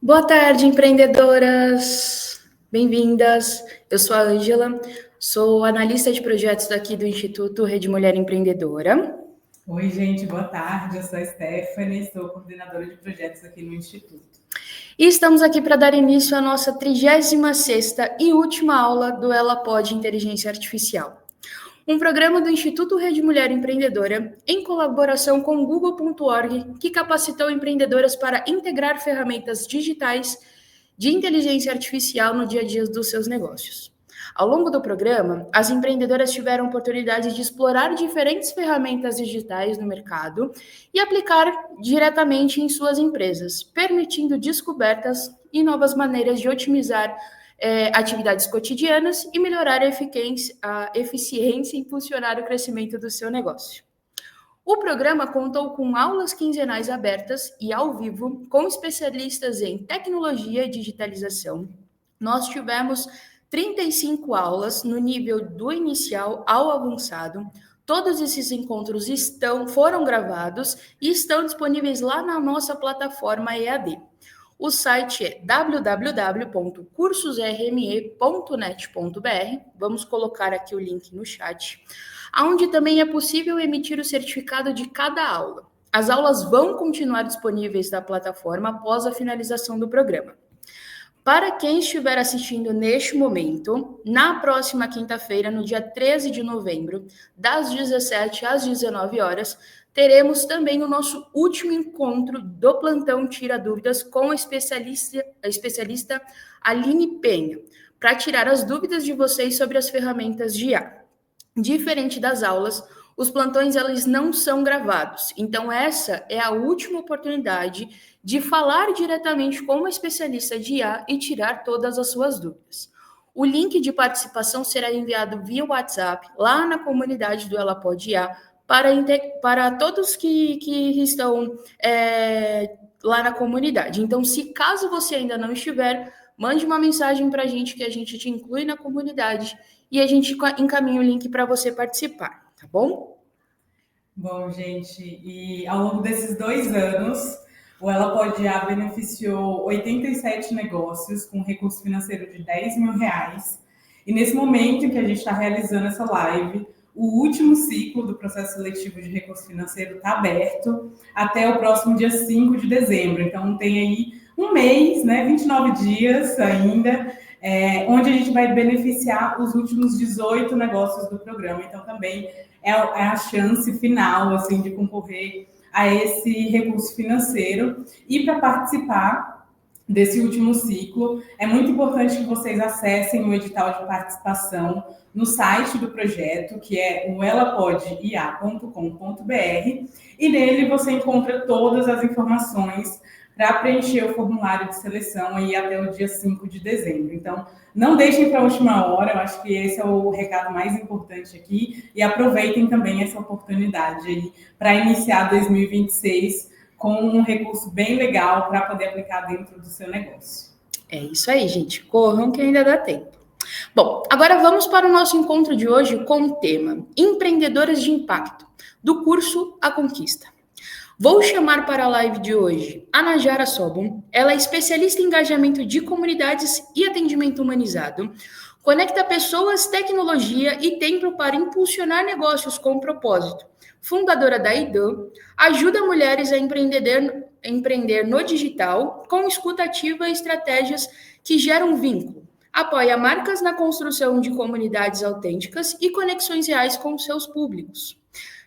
Boa tarde, empreendedoras! Bem-vindas! Eu sou a Ângela, sou analista de projetos daqui do Instituto Rede Mulher Empreendedora. Oi, gente, boa tarde. Eu sou a Stephanie, sou coordenadora de projetos aqui no Instituto. E estamos aqui para dar início à nossa 36ª e última aula do Ela Pode Inteligência Artificial. Um programa do Instituto Rede Mulher Empreendedora, em colaboração com o Google.org, que capacitou empreendedoras para integrar ferramentas digitais de inteligência artificial no dia a dia dos seus negócios. Ao longo do programa, as empreendedoras tiveram oportunidade de explorar diferentes ferramentas digitais no mercado e aplicar diretamente em suas empresas, permitindo descobertas e novas maneiras de otimizar atividades cotidianas e melhorar a eficiência e impulsionar o crescimento do seu negócio. O programa contou com aulas quinzenais abertas e ao vivo com especialistas em tecnologia e digitalização. Nós tivemos 35 aulas no nível do inicial ao avançado. Todos esses encontros foram gravados e estão disponíveis lá na nossa plataforma EAD. O site é www.cursosrme.net.br. Vamos colocar aqui o link no chat, onde também é possível emitir o certificado de cada aula. As aulas vão continuar disponíveis na plataforma após a finalização do programa. Para quem estiver assistindo neste momento, na próxima quinta-feira, no dia 13 de novembro, das 17 às 19 horas, teremos também o nosso último encontro do Plantão Tira Dúvidas com a especialista Aline Penha, para tirar as dúvidas de vocês sobre as ferramentas de IA. Diferente das aulas, os plantões eles não são gravados, então essa é a última oportunidade de falar diretamente com uma especialista de IA e tirar todas as suas dúvidas. O link de participação será enviado via WhatsApp lá na comunidade do Ela Pode IA para todos que estão lá na comunidade. Então, se caso você ainda não estiver, mande uma mensagem para a gente que a gente te inclui na comunidade e a gente encaminha o link para você participar, tá bom? Bom, gente, e ao longo desses 2 anos, o Ela Pode IA beneficiou 87 negócios com recurso financeiro de R$10 mil. E nesse momento em que a gente está realizando essa live, o último ciclo do processo seletivo de recurso financeiro está aberto até o próximo dia 5 de dezembro. Então, tem aí um mês, 29 dias ainda, onde a gente vai beneficiar os últimos 18 negócios do programa. Então, também é a chance final, assim, de concorrer a esse recurso financeiro. E para participar desse último ciclo, é muito importante que vocês acessem o edital de participação no site do projeto, que é o elapodeia.com.br, e nele você encontra todas as informações para preencher o formulário de seleção aí até o dia 5 de dezembro. Então, não deixem para a última hora, eu acho que esse é o recado mais importante aqui, e aproveitem também essa oportunidade aí para iniciar 2026 com um recurso bem legal para poder aplicar dentro do seu negócio. É isso aí, gente. Corram que ainda dá tempo. Bom, agora vamos para o nosso encontro de hoje com o tema Empreendedoras de Impacto, do curso A Conquista. Vou chamar para a live de hoje a Najara Sobon. Ela é especialista em engajamento de comunidades e atendimento humanizado. Conecta pessoas, tecnologia e tempo para impulsionar negócios com propósito. Fundadora da IDAM, ajuda mulheres a empreender no digital com escuta ativa e estratégias que geram vínculo. Apoia marcas na construção de comunidades autênticas e conexões reais com seus públicos.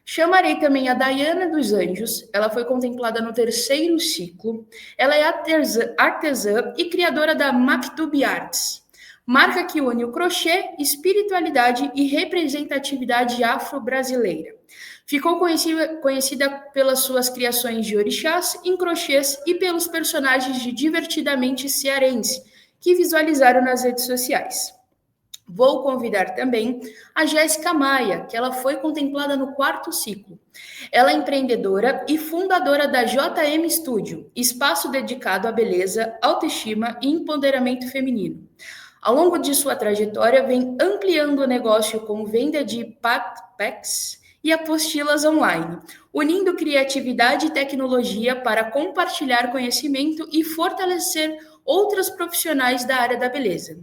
Chamarei também a Daiana dos Anjos, ela foi contemplada no 3º ciclo. Ela é artesã e criadora da Maktub Arts, marca que une o crochê, espiritualidade e representatividade afro-brasileira. Ficou conhecida pelas suas criações de orixás em crochês e pelos personagens de Divertidamente Cearense, que visualizaram nas redes sociais. Vou convidar também a Jéssica Maia, que ela foi contemplada no 4º ciclo. Ela é empreendedora e fundadora da JM Studio, espaço dedicado à beleza, autoestima e empoderamento feminino. Ao longo de sua trajetória, vem ampliando o negócio com venda de backpacks e apostilas online, unindo criatividade e tecnologia para compartilhar conhecimento e fortalecer outras profissionais da área da beleza.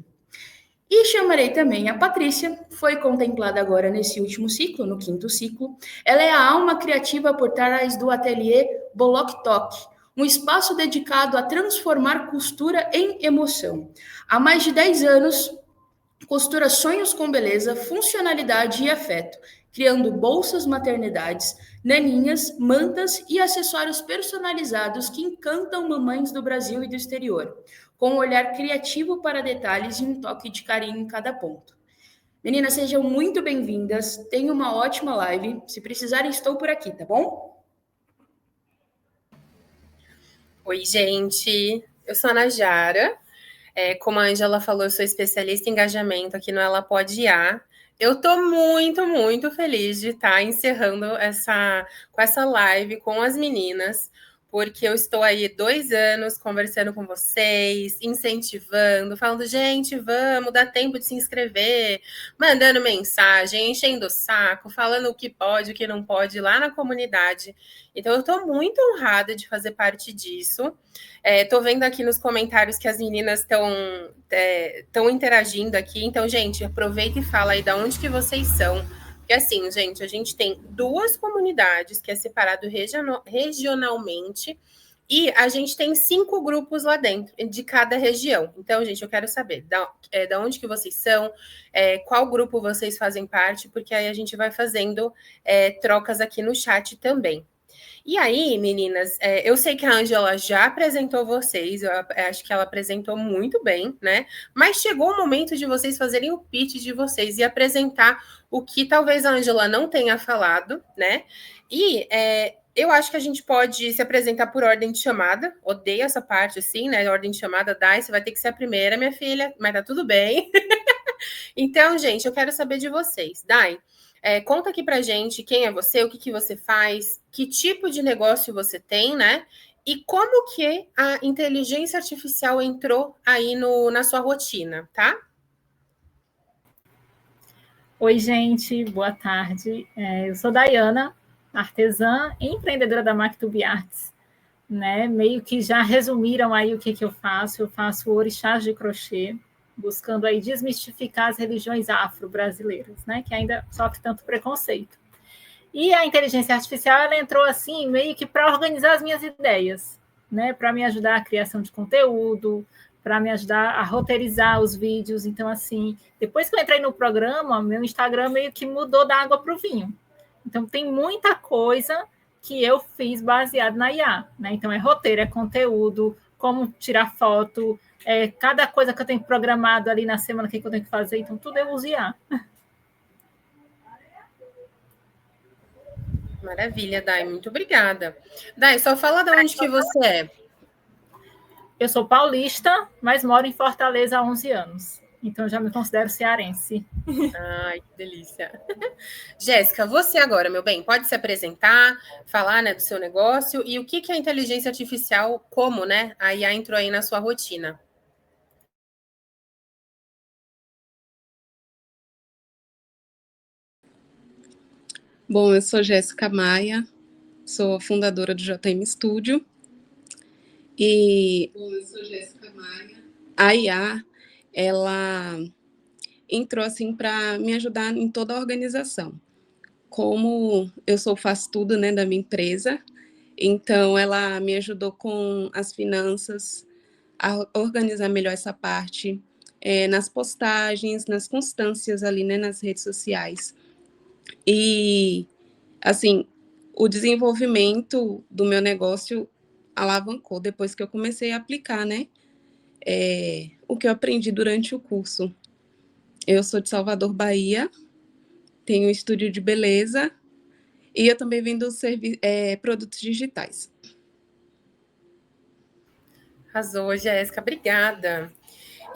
E chamarei também a Patrícia, foi contemplada agora nesse último ciclo, no 5º ciclo. Ela é a alma criativa por trás do ateliê Bolok Tok, um espaço dedicado a transformar costura em emoção. Há mais de 10 anos, costura sonhos com beleza, funcionalidade e afeto, criando bolsas maternidades, naninhas, mantas e acessórios personalizados que encantam mamães do Brasil e do exterior, com um olhar criativo para detalhes e um toque de carinho em cada ponto. Meninas, sejam muito bem-vindas, tenham uma ótima live. Se precisarem, estou por aqui, tá bom? Oi, gente. Eu sou a Najara. Como a Ângela falou, eu sou especialista em engajamento aqui no Ela Pode IA. Eu estou muito, muito feliz de estar encerrando com essa live com as meninas, porque eu estou aí 2 anos conversando com vocês, incentivando, falando, gente, vamos, dá tempo de se inscrever, mandando mensagem, enchendo o saco, falando o que pode, o que não pode lá na comunidade. Então, eu estou muito honrada de fazer parte disso. Estou vendo aqui nos comentários que as meninas estão interagindo aqui. Então, gente, aproveita e fala aí de onde que vocês são. Porque assim, gente, a gente tem 2 comunidades que é separado regionalmente e a gente tem 5 grupos lá dentro, de cada região. Então, gente, eu quero saber da onde que vocês são, qual grupo vocês fazem parte, porque aí a gente vai fazendo trocas aqui no chat também. E aí, meninas, eu sei que a Ângela já apresentou vocês, eu acho que ela apresentou muito bem, né? Mas chegou o momento de vocês fazerem o pitch de vocês e apresentar o que talvez a Ângela não tenha falado, né? E eu acho que a gente pode se apresentar por ordem de chamada. Odeio essa parte, assim, né? Ordem de chamada, Dai, você vai ter que ser a primeira, minha filha, mas tá tudo bem. Então, gente, eu quero saber de vocês. Dai, conta aqui pra gente quem é você, o que você faz, que tipo de negócio você tem, né? E como que a inteligência artificial entrou aí na sua rotina, tá? Oi, gente, boa tarde. Eu sou Daiana, artesã e empreendedora da Mactub Arts, né? Meio que já resumiram aí o que eu faço. Eu faço orixás de crochê, buscando aí desmistificar as religiões afro-brasileiras, né? Que ainda sofre tanto preconceito. E a inteligência artificial, ela entrou assim, meio que para organizar as minhas ideias, né? Para me ajudar a criação de conteúdo, para me ajudar a roteirizar os vídeos. Então, assim, depois que eu entrei no programa, meu Instagram meio que mudou da água para o vinho. Então, tem muita coisa que eu fiz baseado na IA, né? Então, é roteiro, é conteúdo, como tirar foto, cada coisa que eu tenho programado ali na semana, o que eu tenho que fazer. Então, tudo eu uso IA. Maravilha, Dai, muito obrigada. Dai, só fala de onde que você é. Eu sou paulista, mas moro em Fortaleza há 11 anos. Então, já me considero cearense. Ai, que delícia. Jéssica, você agora, meu bem, pode se apresentar, falar, né, do seu negócio e o que a inteligência artificial, como, né, a IA entrou aí na sua rotina. Bom, eu sou Jéssica Maia, sou fundadora do JM Studio e a IA, ela entrou assim para me ajudar em toda a organização. Como eu sou faz tudo, né, da minha empresa, então ela me ajudou com as finanças, a organizar melhor essa parte, nas postagens, nas constâncias ali, né, nas redes sociais. E, assim, o desenvolvimento do meu negócio alavancou depois que eu comecei a aplicar, né, o que eu aprendi durante o curso. Eu sou de Salvador, Bahia, tenho um estúdio de beleza e eu também vendo produtos digitais. Arrasou, Jéssica, obrigada.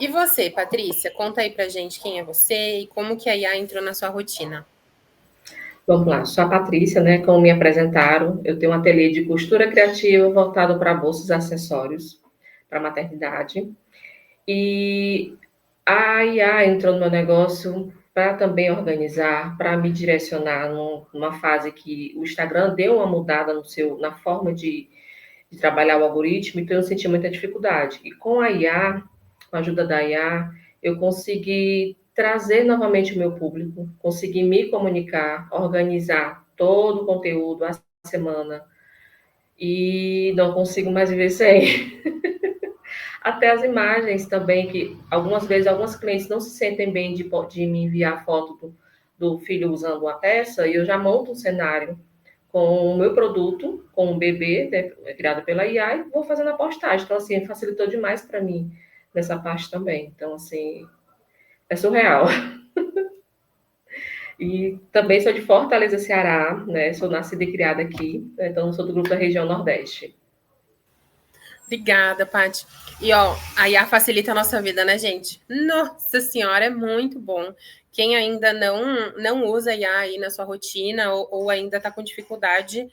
E você, Patrícia, conta aí pra gente quem é você e como que a IA entrou na sua rotina. Vamos lá, sou a Patrícia, né? Como me apresentaram, eu tenho um ateliê de costura criativa voltado para bolsas e acessórios para maternidade. E a IA entrou no meu negócio para também organizar, para me direcionar numa fase que o Instagram deu uma mudada na forma de trabalhar o algoritmo, então eu senti muita dificuldade. E com a IA, com a ajuda da IA, eu consegui trazer novamente o meu público, consegui me comunicar, organizar todo o conteúdo a semana, e não consigo mais viver sem. Até as imagens também, que algumas vezes algumas clientes não se sentem bem de me enviar foto do filho usando uma peça, e eu já monto um cenário com o meu produto, com um bebê, né, criado pela IA, e vou fazendo a postagem. Então, assim, facilitou demais para mim nessa parte também. Então, assim, é surreal. E também sou de Fortaleza, Ceará, né? Sou nascida e criada aqui, né? Então sou do grupo da região Nordeste. Obrigada, Paty. E, ó, a IA facilita a nossa vida, né, gente? Nossa Senhora, é muito bom. Quem ainda não usa a IA aí na sua rotina ou ainda está com dificuldade,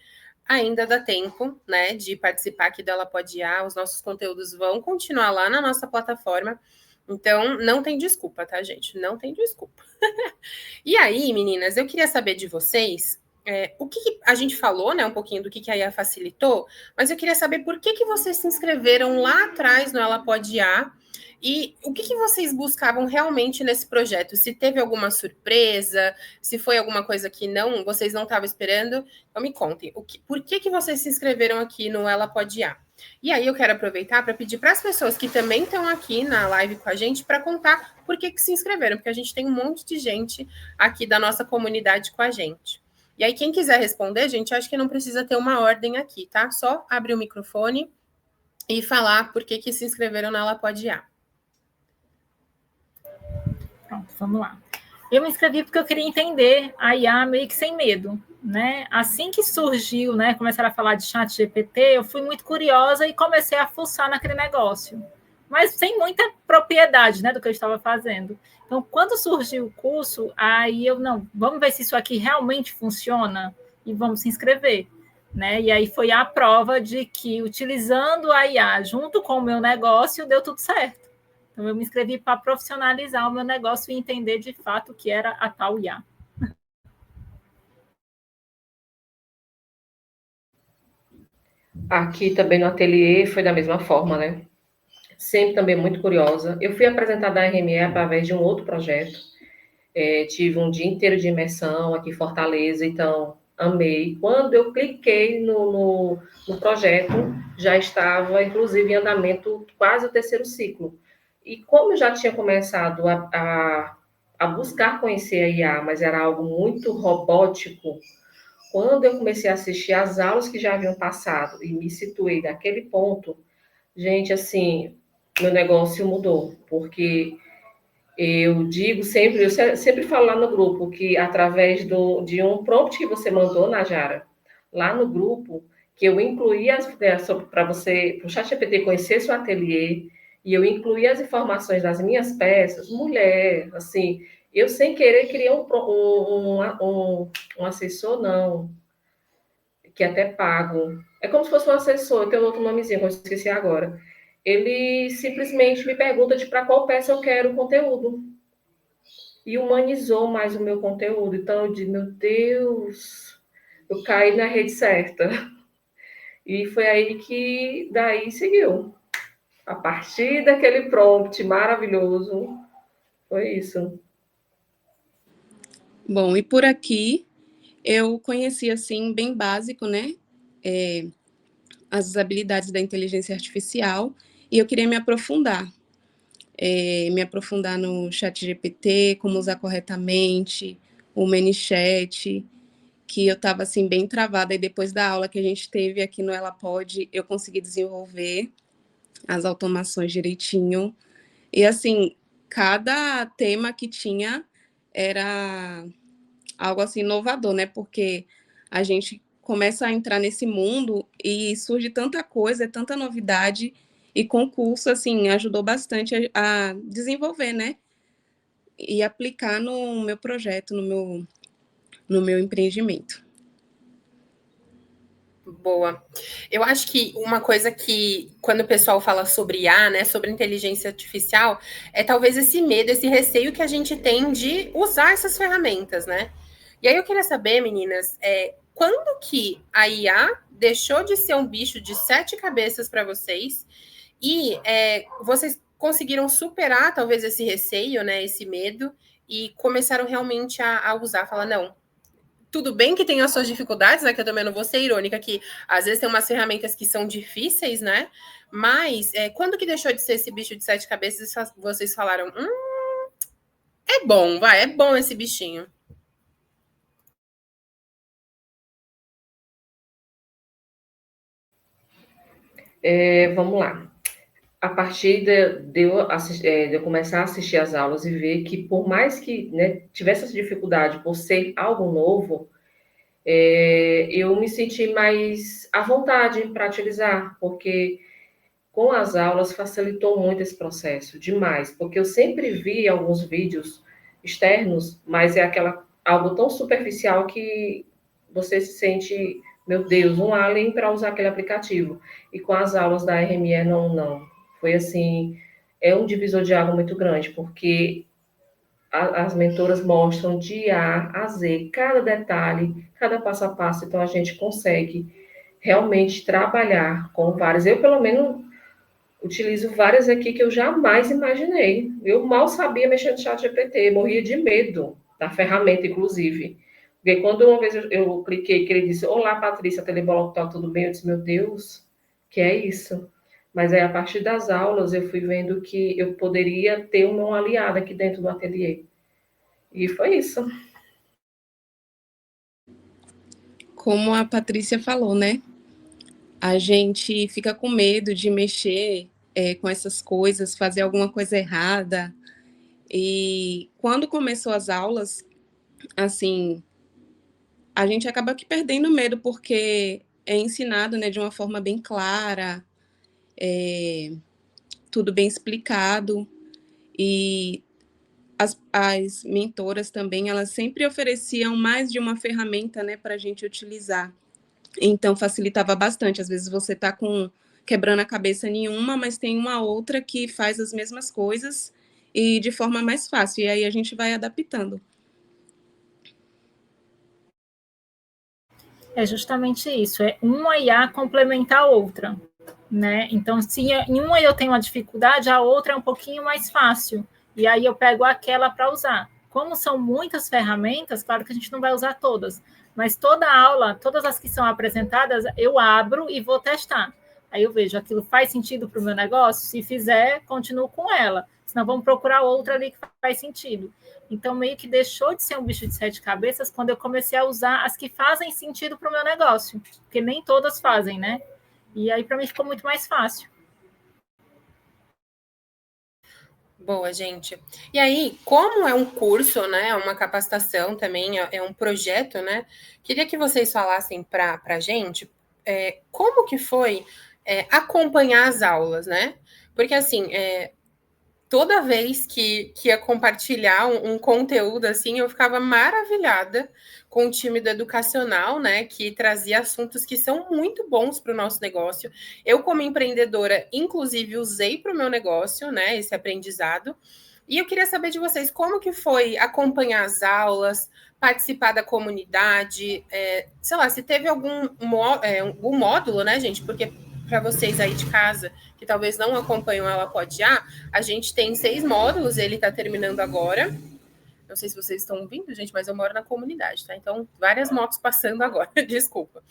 ainda dá tempo, né, de participar aqui do Ela Pode IA. Os nossos conteúdos vão continuar lá na nossa plataforma. Então, não tem desculpa, tá, gente? Não tem desculpa. E aí, meninas, eu queria saber de vocês o que a gente falou, né, um pouquinho do que a IA facilitou, mas eu queria saber por que vocês se inscreveram lá atrás no Ela Pode IA e o que vocês buscavam realmente nesse projeto? Se teve alguma surpresa, se foi alguma coisa que vocês não estavam esperando, então me contem. Por que vocês se inscreveram aqui no Ela Pode IA? E aí eu quero aproveitar para pedir para as pessoas que também estão aqui na live com a gente para contar por que se inscreveram, porque a gente tem um monte de gente aqui da nossa comunidade com a gente. E aí, quem quiser responder, gente, acho que não precisa ter uma ordem aqui, tá? Só abrir o microfone e falar por que se inscreveram na Ela Pode IA. Pronto, vamos lá. Eu me inscrevi porque eu queria entender a IA meio que sem medo, né? Assim que surgiu, né, começaram a falar de chat GPT, eu fui muito curiosa e comecei a fuçar naquele negócio, mas sem muita propriedade, né, do que eu estava fazendo. Então, quando surgiu o curso, aí vamos ver se isso aqui realmente funciona e vamos se inscrever, né? E aí foi a prova de que utilizando a IA junto com o meu negócio, deu tudo certo. Então, eu me inscrevi para profissionalizar o meu negócio e entender de fato o que era a tal IA. Aqui também no ateliê foi da mesma forma, né? Sempre também muito curiosa. Eu fui apresentada à RME através de um outro projeto. Tive um dia inteiro de imersão aqui em Fortaleza, então amei. Quando eu cliquei no projeto, já estava, inclusive, em andamento quase o terceiro ciclo. E como eu já tinha começado a buscar conhecer a IA, mas era algo muito robótico, quando eu comecei a assistir às aulas que já haviam passado e me situei naquele ponto, gente, assim, meu negócio mudou, porque eu sempre falo lá no grupo que através de um prompt que você mandou, Najara, lá no grupo, que eu incluí as ideias para você, para o ChatGPT conhecer seu ateliê, e eu incluí as informações das minhas peças, mulher, assim, eu sem querer criei um assessor, não, que é até pago. É como se fosse um assessor, tem um outro nomezinho, que eu esqueci agora. Ele simplesmente me pergunta para qual peça eu quero o conteúdo. E humanizou mais o meu conteúdo. Então, eu disse, meu Deus, eu caí na rede certa. E foi aí que daí seguiu. A partir daquele prompt maravilhoso, foi isso. Bom, e por aqui eu conheci, assim, bem básico, né? As habilidades da inteligência artificial, e eu queria me aprofundar no chat GPT, como usar corretamente, o ManyChat, que eu estava, assim, bem travada, e depois da aula que a gente teve aqui no Ela Pode, eu consegui desenvolver as automações direitinho, e, assim, cada tema que tinha era algo, assim, inovador, né, porque a gente começa a entrar nesse mundo e surge tanta coisa, tanta novidade, e concurso, assim, ajudou bastante a desenvolver, né, e aplicar no meu projeto, no meu empreendimento. Boa. Eu acho que uma coisa que, quando o pessoal fala sobre IA, né, sobre inteligência artificial, é talvez esse medo, esse receio que a gente tem de usar essas ferramentas, né? E aí eu queria saber, meninas, quando que a IA deixou de ser um bicho de 7 cabeças para vocês e vocês conseguiram superar talvez esse receio, né, esse medo, e começaram realmente a usar, falar, não, tudo bem que tem as suas dificuldades, né? Que eu também não vou ser irônica, que às vezes tem umas ferramentas que são difíceis, né? Mas quando que deixou de ser esse bicho de 7 cabeças, vocês falaram, é bom, vai, é bom esse bichinho. Vamos lá. A partir de eu começar a assistir as aulas e ver que, por mais que, né, tivesse essa dificuldade por ser algo novo, eu me senti mais à vontade para utilizar, porque com as aulas facilitou muito esse processo, demais, porque eu sempre vi alguns vídeos externos, mas é algo tão superficial que você se sente, meu Deus, um alien para usar aquele aplicativo. E com as aulas da RME, não. Foi assim, é um divisor de água muito grande, porque as mentoras mostram de A a Z, cada detalhe, cada passo a passo, então a gente consegue realmente trabalhar com várias. Eu, pelo menos, utilizo várias aqui que eu jamais imaginei. Eu mal sabia mexer no chat GPT, morria de medo da ferramenta, inclusive. Porque quando uma vez eu cliquei, que ele disse, olá, Patrícia, Teleboloctal, tudo bem? Eu disse, meu Deus, que é isso? Mas aí, a partir das aulas, eu fui vendo que eu poderia ter um aliado aqui dentro do ateliê. E foi isso. Como a Patrícia falou, né? A gente fica com medo de mexer com essas coisas, fazer alguma coisa errada. E quando começou as aulas, assim, a gente acaba aqui perdendo medo, porque é ensinado, né, de uma forma bem clara, tudo bem explicado, e as mentoras também, elas sempre ofereciam mais de uma ferramenta, né, para a gente utilizar. Então, facilitava bastante. Às vezes você está quebrando a cabeça em uma, mas tem uma outra que faz as mesmas coisas e de forma mais fácil. E aí a gente vai adaptando. É justamente isso, é uma IA complementar a outra, né? Então, se em uma eu tenho uma dificuldade, a outra é um pouquinho mais fácil, e aí eu pego aquela para usar. Como são muitas ferramentas, claro que a gente não vai usar todas, mas toda aula, todas as que são apresentadas, eu abro e vou testar. Aí eu vejo, aquilo faz sentido para o meu negócio? Se fizer, continuo com ela. Senão vamos procurar outra ali que faz sentido. Então, meio que deixou de ser um bicho de 7 cabeças quando eu comecei a usar as que fazem sentido para o meu negócio, porque nem todas fazem, né? E aí, para mim, ficou muito mais fácil. Boa, gente. E aí, como é um curso, né, uma capacitação também, é um projeto, né, queria que vocês falassem para a gente como que foi acompanhar as aulas, né? Porque, assim, toda vez que ia compartilhar um conteúdo assim, eu ficava maravilhada com o time do educacional, né, que trazia assuntos que são muito bons para o nosso negócio. Eu, como empreendedora, inclusive, usei para o meu negócio, né, esse aprendizado. E eu queria saber de vocês como que foi acompanhar as aulas, participar da comunidade, sei lá, se teve algum módulo, né, gente? Porque para vocês aí de casa que talvez não acompanham Ela Pode IA, a gente tem 6 módulos, ele está terminando agora. Não sei se vocês estão ouvindo, gente, mas eu moro na comunidade, tá? Então, várias motos passando agora, desculpa.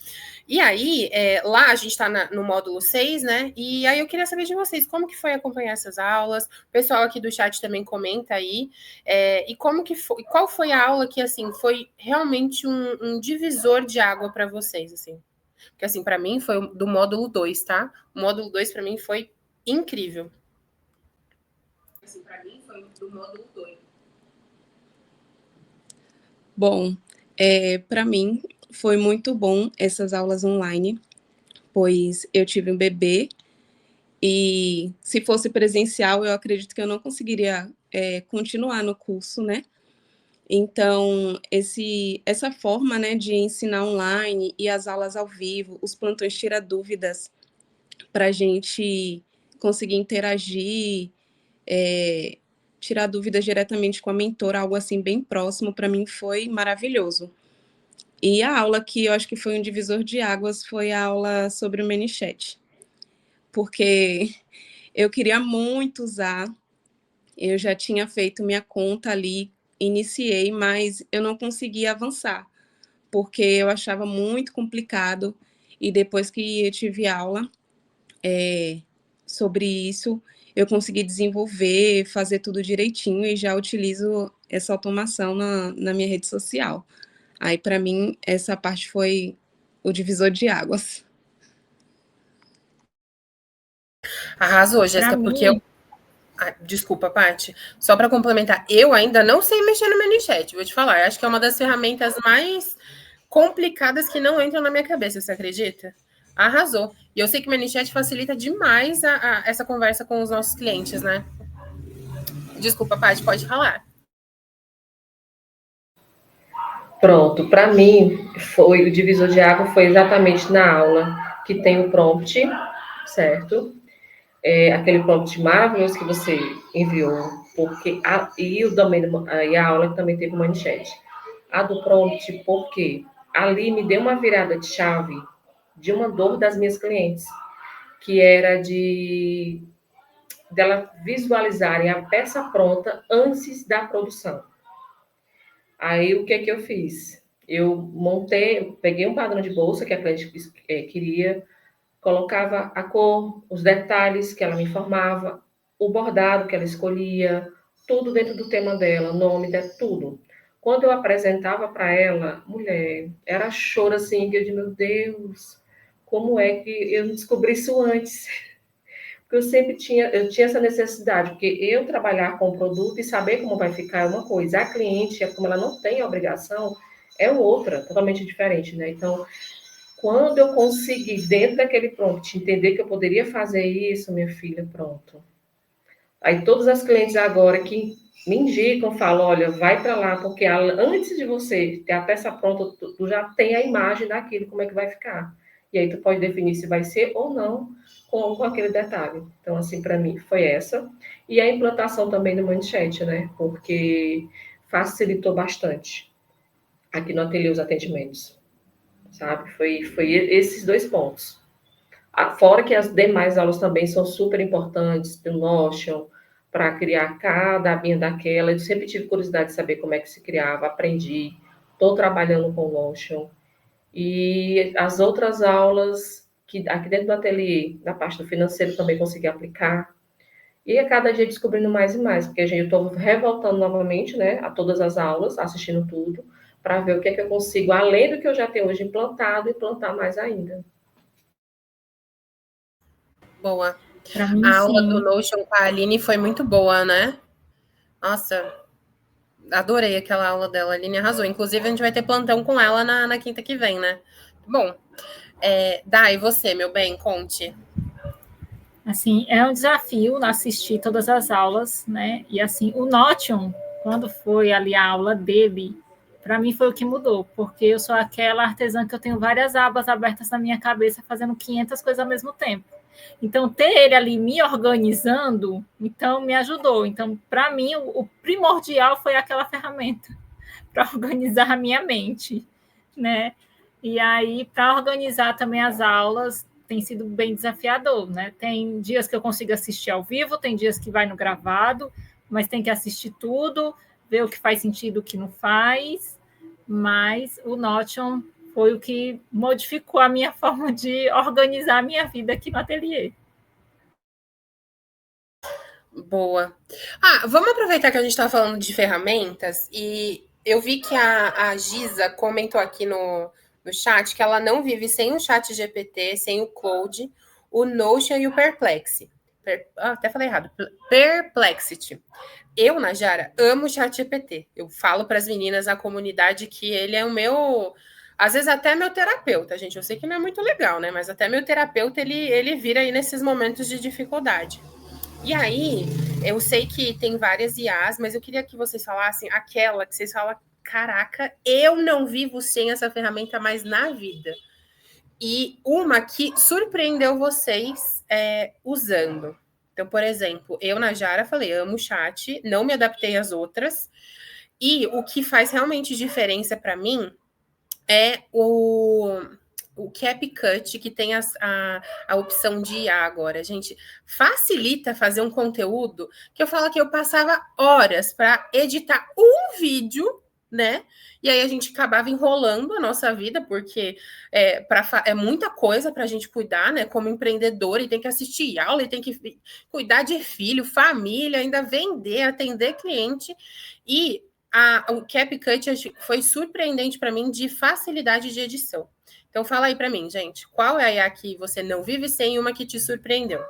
E aí, lá a gente está no módulo 6, né? E aí eu queria saber de vocês, como que foi acompanhar essas aulas? O pessoal aqui do chat também comenta aí. E como que foi, qual foi a aula que, assim, foi realmente um divisor de água para vocês, assim? Porque, assim, para mim foi do módulo 2, tá? O módulo 2 para mim foi incrível. Assim, para mim foi do módulo 2. Bom, para mim foi muito bom essas aulas online, pois eu tive um bebê e se fosse presencial, eu acredito que eu não conseguiria continuar no curso, né? Então, essa forma, né, de ensinar online e as aulas ao vivo, os plantões tira dúvidas para a gente conseguir interagir, tirar dúvidas diretamente com a mentora, algo assim bem próximo, para mim foi maravilhoso. E a aula que eu acho que foi um divisor de águas foi a aula sobre o ManyChat, porque eu queria muito usar, eu já tinha feito minha conta ali, iniciei, mas eu não conseguia avançar, porque eu achava muito complicado, e depois que eu tive aula sobre isso, eu consegui desenvolver, fazer tudo direitinho, e já utilizo essa automação na minha rede social. Aí, para mim, essa parte foi o divisor de águas. Arrasou, Jéssica, porque eu... desculpa, Paty. Só para complementar, eu ainda não sei mexer no ManyChat, vou te falar. Eu acho que é uma das ferramentas mais complicadas que não entram na minha cabeça, você acredita? Arrasou. E eu sei que o ManyChat facilita demais essa conversa com os nossos clientes, né? Desculpa, Paty, pode falar. Pronto, para mim, o divisor de água foi exatamente na aula que tem o prompt, certo? Aquele prompt maravilhoso que você enviou, e a aula que também teve o ManyChat. A do prompt, porque ali me deu uma virada de chave de uma dor das minhas clientes, que era dela visualizarem a peça pronta antes da produção. Aí, o que eu fiz? Eu peguei um padrão de bolsa que a cliente queria, colocava a cor, os detalhes que ela me informava, o bordado que ela escolhia, tudo dentro do tema dela, nome, tudo. Quando eu apresentava para ela, mulher, era choro assim, que eu disse, meu Deus, como é que eu não descobri isso antes? Porque eu tinha essa necessidade, porque eu trabalhar com o produto e saber como vai ficar é uma coisa, a cliente, como ela não tem a obrigação, é outra, totalmente diferente, né? Então, quando eu consegui, dentro daquele prompt, entender que eu poderia fazer isso, minha filha, pronto. Aí todas as clientes agora que me indicam, falam, olha, vai para lá, porque antes de você ter a peça pronta, tu já tem a imagem daquilo, como é que vai ficar. E aí tu pode definir se vai ser ou não com aquele detalhe. Então, assim, para mim, foi essa. E a implantação também do ManyChat, né? Porque facilitou bastante aqui no ateliê os atendimentos, sabe? Foi esses dois pontos. Fora que as demais aulas também são super importantes, do Notion, para criar cada abinha daquela. Eu sempre tive curiosidade de saber como é que se criava, aprendi, estou trabalhando com o Notion. E as outras aulas, que aqui dentro do ateliê, na parte do financeiro, também consegui aplicar. E a cada dia descobrindo mais e mais, porque eu estou revoltando novamente, né, a todas as aulas, assistindo tudo, para ver o que é que eu consigo, além do que eu já tenho hoje implantado, implantar mais ainda. Boa. Mim, a aula sim. do Notion com a Aline foi muito boa, né? Nossa, adorei aquela aula dela. A Aline arrasou. Inclusive, a gente vai ter plantão com ela na quinta que vem, né? Bom, Dai, você, meu bem, conte. Assim, é um desafio assistir todas as aulas, né? E assim, o Notion, quando foi ali a aula dele, para mim foi o que mudou, porque eu sou aquela artesã que eu tenho várias abas abertas na minha cabeça, fazendo 500 coisas ao mesmo tempo. Então, ter ele ali me organizando, então me ajudou. Então, para mim, o primordial foi aquela ferramenta para organizar a minha mente, né? E aí, para organizar também as aulas, tem sido bem desafiador, né? Tem dias que eu consigo assistir ao vivo, tem dias que vai no gravado, mas tem que assistir tudo, ver o que faz sentido, o que não faz. Mas o Notion foi o que modificou a minha forma de organizar a minha vida aqui no ateliê. Boa. Vamos aproveitar que a gente está falando de ferramentas e eu vi que a Giza comentou aqui no chat que ela não vive sem o ChatGPT, sem o Claude, o Notion e o Perplexity. Até falei errado. Perplexity. Eu, Najara, amo o ChatGPT. Eu falo para as meninas da comunidade que ele é o meu... Às vezes até meu terapeuta, gente. Eu sei que não é muito legal, né? Mas até meu terapeuta, ele vira aí nesses momentos de dificuldade. E aí, Eu sei que tem várias IAs, mas eu queria que vocês falassem aquela que vocês falam, caraca, eu não vivo sem essa ferramenta mais na vida. E uma que surpreendeu vocês usando. Então, por exemplo, eu, Najara, falei, amo o chat, não me adaptei às outras. E o que faz realmente diferença para mim é o CapCut, que tem a opção de IA agora. Gente, facilita fazer um conteúdo que eu falo que eu passava horas para editar um vídeo, né? E aí a gente acabava enrolando a nossa vida, porque é muita coisa para a gente cuidar, né? Como empreendedor, e tem que assistir aula, e tem que cuidar de filho, família, ainda vender, atender cliente. E o CapCut foi surpreendente para mim de facilidade de edição. Então, fala aí para mim, gente, qual é a IA que você não vive sem, uma que te surpreendeu?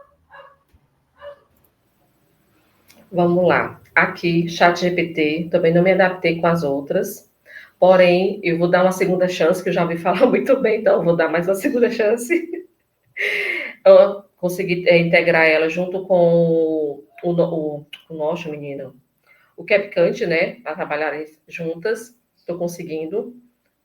Vamos lá. Aqui, ChatGPT, também não me adaptei com as outras, porém, eu vou dar uma segunda chance, que eu já ouvi falar muito bem, então vou dar mais uma segunda chance. Eu consegui integrar ela junto com o nosso menino, o CapCut, né, para trabalharem juntas. Estou conseguindo.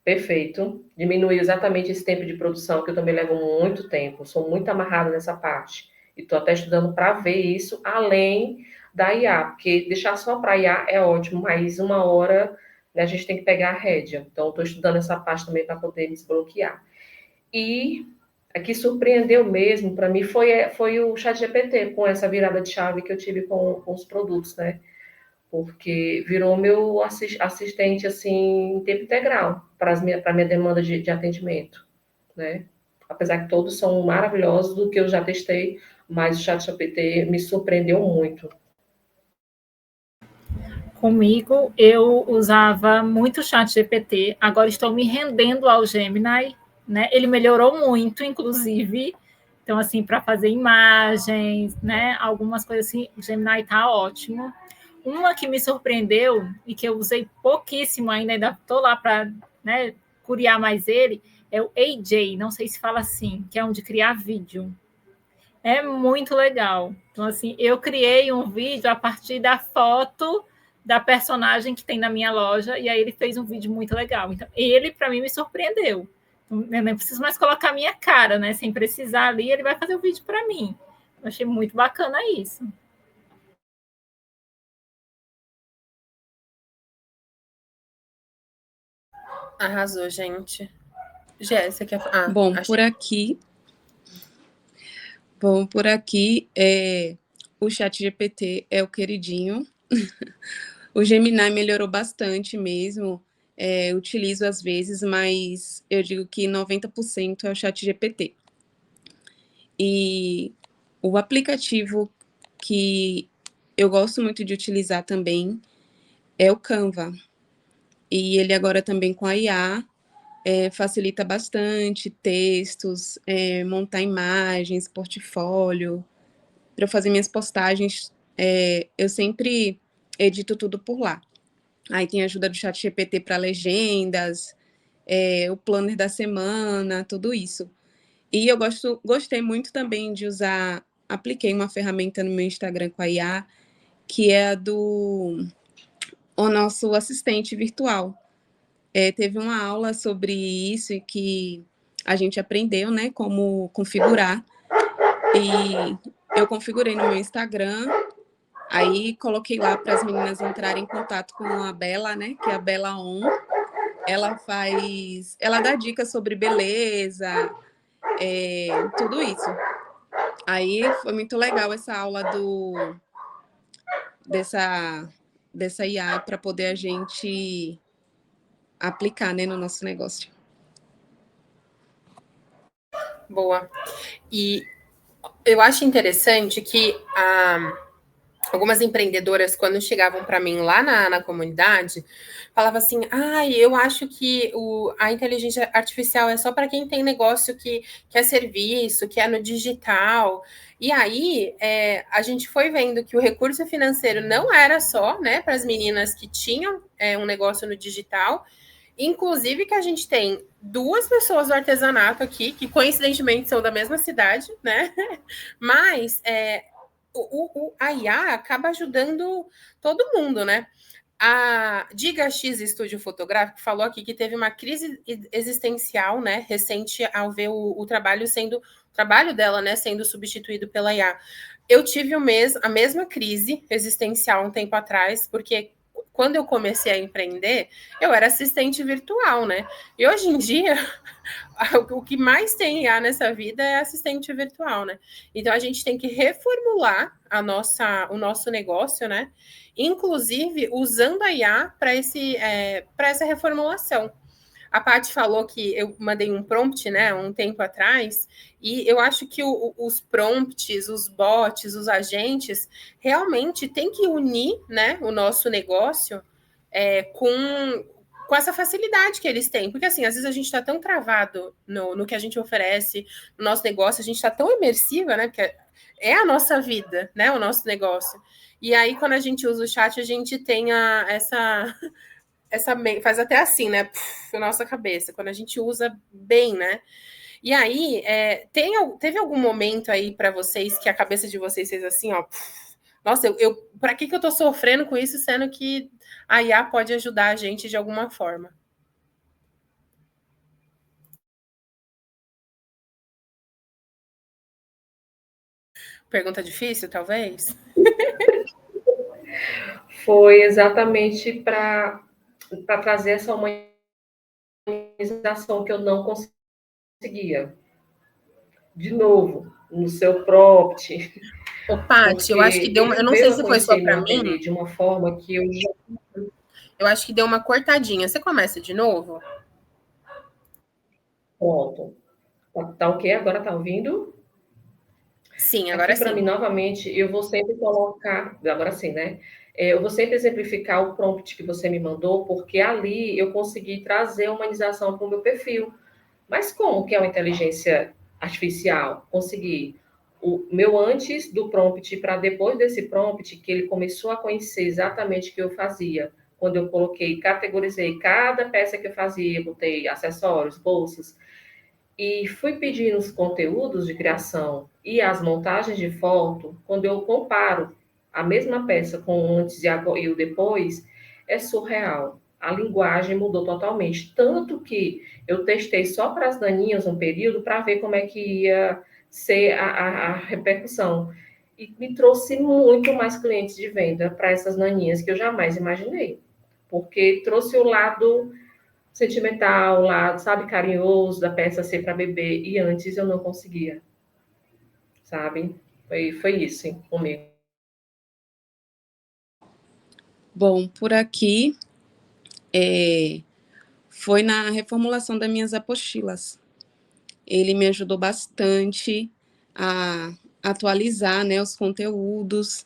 Perfeito. Diminuiu exatamente esse tempo de produção, que eu também levo muito tempo. Sou muito amarrada nessa parte. E estou até estudando para ver isso, além da IA. Porque deixar só para IA é ótimo, mas uma hora, né, a gente tem que pegar a rédea. Então, estou estudando essa parte também para poder desbloquear. E a que surpreendeu mesmo, para mim, foi o ChatGPT, com essa virada de chave que eu tive com os produtos, né? Porque virou meu assistente, assim, em tempo integral para a minha demanda de atendimento, né? Apesar que todos são maravilhosos do que eu já testei, mas o ChatGPT me surpreendeu muito. Comigo, eu usava muito o ChatGPT, agora estou me rendendo ao Gemini, né? Ele melhorou muito, inclusive. Então, assim, para fazer imagens, né? Algumas coisas assim, o Gemini está ótimo. Uma que me surpreendeu e que eu usei pouquíssimo ainda estou lá para, né, curiar mais ele, é o AJ, não sei se fala assim, que é um de criar vídeo. É muito legal. Então, assim, eu criei um vídeo a partir da foto da personagem que tem na minha loja, e aí ele fez um vídeo muito legal. Então, ele, para mim, me surpreendeu. Eu nem preciso mais colocar a minha cara, né? Sem precisar ali, ele vai fazer o vídeo para mim. Eu achei muito bacana isso. Arrasou, gente. Jéssica, Bom, por aqui o ChatGPT é o queridinho. O Gemini melhorou bastante mesmo. Utilizo às vezes, mas eu digo que 90% é o ChatGPT. E o aplicativo que eu gosto muito de utilizar também é o Canva. E ele agora também com a IA facilita bastante textos, montar imagens, portfólio. Para eu fazer minhas postagens, eu sempre edito tudo por lá. Aí tem a ajuda do ChatGPT para legendas, o planner da semana, tudo isso. E eu gostei muito também de usar, apliquei uma ferramenta no meu Instagram com a IA, que é o nosso assistente virtual. Teve uma aula sobre isso e que a gente aprendeu, né, como configurar. E eu configurei no meu Instagram, aí coloquei lá para as meninas entrarem em contato com a Bela, né, que é a Bela On. Ela dá dicas sobre beleza, tudo isso. Aí foi muito legal essa aula dessa IA para poder a gente aplicar, né, no nosso negócio. Boa. E eu acho interessante que algumas empreendedoras, quando chegavam para mim lá na comunidade, falavam assim, eu acho que a inteligência artificial é só para quem tem negócio que é serviço, que é no digital. E aí, a gente foi vendo que o recurso financeiro não era só, né, para as meninas que tinham um negócio no digital, inclusive que a gente tem 2 pessoas do artesanato aqui, que coincidentemente são da mesma cidade, né? Mas a IA acaba ajudando todo mundo, né? A Diga X Estúdio Fotográfico falou aqui que teve uma crise existencial, né, recente ao ver o trabalho dela, né, sendo substituído pela IA. Eu tive a mesma crise existencial um tempo atrás, porque quando eu comecei a empreender, eu era assistente virtual, né? E hoje em dia, o que mais tem IA nessa vida é assistente virtual, né? Então a gente tem que reformular o nosso negócio, né? Inclusive usando a IA para essa reformulação. A Paty falou que eu mandei um prompt, né, um tempo atrás, e eu acho que os prompts, os bots, os agentes, realmente tem que unir, né, o nosso negócio com essa facilidade que eles têm. Porque, assim, às vezes a gente está tão travado no que a gente oferece, no nosso negócio, a gente está tão imersiva, né, porque é a nossa vida, né, o nosso negócio. E aí, quando a gente usa o chat, a gente tem essa faz até assim, né? Na nossa cabeça, quando a gente usa bem, né? E aí, teve algum momento aí para vocês que a cabeça de vocês fez assim, ó? Nossa, para que eu tô sofrendo com isso, sendo que a IA pode ajudar a gente de alguma forma? Pergunta difícil, talvez? Foi exatamente para trazer essa humanização que eu não conseguia. De novo, no seu prompt. Ô, Paty, eu acho que deu uma. Eu não sei se foi só para mim. De uma forma que eu acho que deu uma cortadinha. Você começa de novo? Pronto. Tá ok? Agora tá ouvindo? Sim, agora sim. Para mim, novamente, eu vou sempre colocar. Agora sim, né? Eu vou sempre exemplificar o prompt que você me mandou, porque ali eu consegui trazer humanização para o meu perfil. Mas como que é uma inteligência artificial? Consegui o meu antes do prompt para depois desse prompt, que ele começou a conhecer exatamente o que eu fazia. Quando eu categorizei cada peça que eu fazia, botei acessórios, bolsas, e fui pedindo os conteúdos de criação e as montagens de foto, quando eu comparo a mesma peça com o antes e o depois, é surreal. A linguagem mudou totalmente. Tanto que eu testei só para as daninhas um período para ver como é que ia ser a repercussão. E me trouxe muito mais clientes de venda para essas naninhas que eu jamais imaginei. Porque trouxe o lado sentimental, lado, sabe, carinhoso da peça ser para bebê. E antes eu não conseguia. Sabe? Foi isso, hein, comigo. Bom, por aqui foi na reformulação das minhas apostilas. Ele me ajudou bastante a atualizar, né, os conteúdos,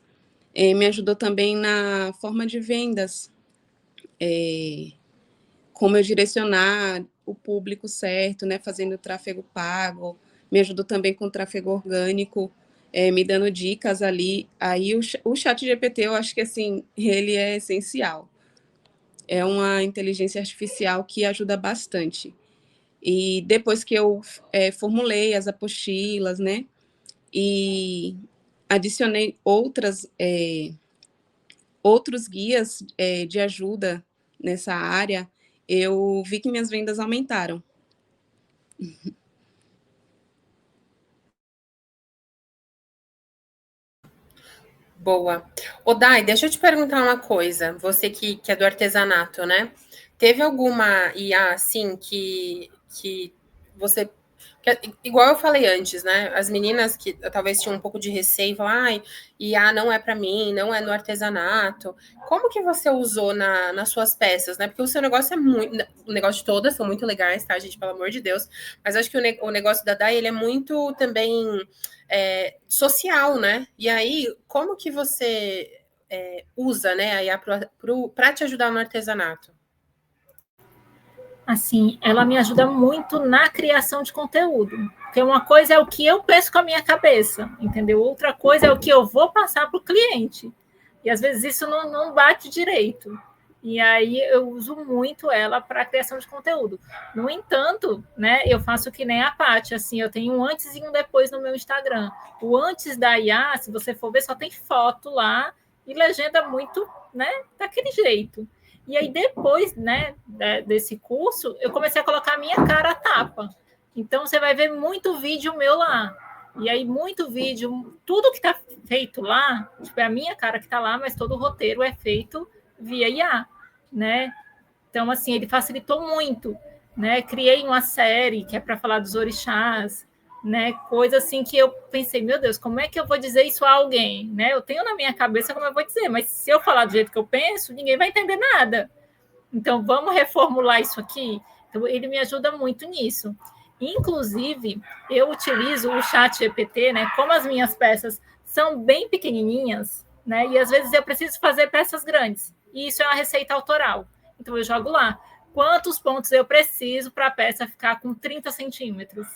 me ajudou também na forma de vendas, como eu direcionar o público certo, né, fazendo o tráfego pago, me ajudou também com o tráfego orgânico, me dando dicas ali. Aí o ChatGPT, eu acho que assim, ele é essencial. É uma inteligência artificial que ajuda bastante. E depois que eu formulei as apostilas, né, e adicionei outros guias de ajuda nessa área, eu vi que minhas vendas aumentaram. Boa. Ô, Dai, deixa eu te perguntar uma coisa. Você que é do artesanato, né? Teve alguma IA, assim, que você... igual eu falei antes, né? As meninas que talvez tinham um pouco de receio, falam, ai, IA não é para mim, não é no artesanato. Como que você usou nas suas peças, né? Porque o seu negócio é muito... O negócio de todas são muito legais, tá, gente? Pelo amor de Deus. Mas acho que o negócio da Dai, ele é muito também... social, né? E aí, como que você usa, né, a IA para te ajudar no artesanato? Assim, ela me ajuda muito na criação de conteúdo. Porque uma coisa é o que eu penso com a minha cabeça, entendeu? Outra coisa é o que eu vou passar para o cliente. E às vezes isso não bate direito. E aí eu uso muito ela para criação de conteúdo. No entanto, né, eu faço que nem a Paty, assim, eu tenho um antes e um depois no meu Instagram. O antes da IA, se você for ver, só tem foto lá e legenda muito, né, daquele jeito. E aí depois, né, desse curso, eu comecei a colocar a minha cara a tapa. Então você vai ver muito vídeo meu lá. E aí muito vídeo, tudo que está feito lá, tipo, é a minha cara que está lá, mas todo o roteiro é feito via IA, né? Então, assim, ele facilitou muito, né? Criei uma série que é para falar dos orixás, né? Coisa assim que eu pensei, meu Deus, como é que eu vou dizer isso a alguém, né? Eu tenho na minha cabeça como eu vou dizer, mas se eu falar do jeito que eu penso, ninguém vai entender nada. Então, vamos reformular isso aqui? Então, ele me ajuda muito nisso. Inclusive, eu utilizo o chat GPT, né? Como as minhas peças são bem pequenininhas, né? E às vezes eu preciso fazer peças grandes. E isso é uma receita autoral. Então, eu jogo lá. Quantos pontos eu preciso para a peça ficar com 30 centímetros?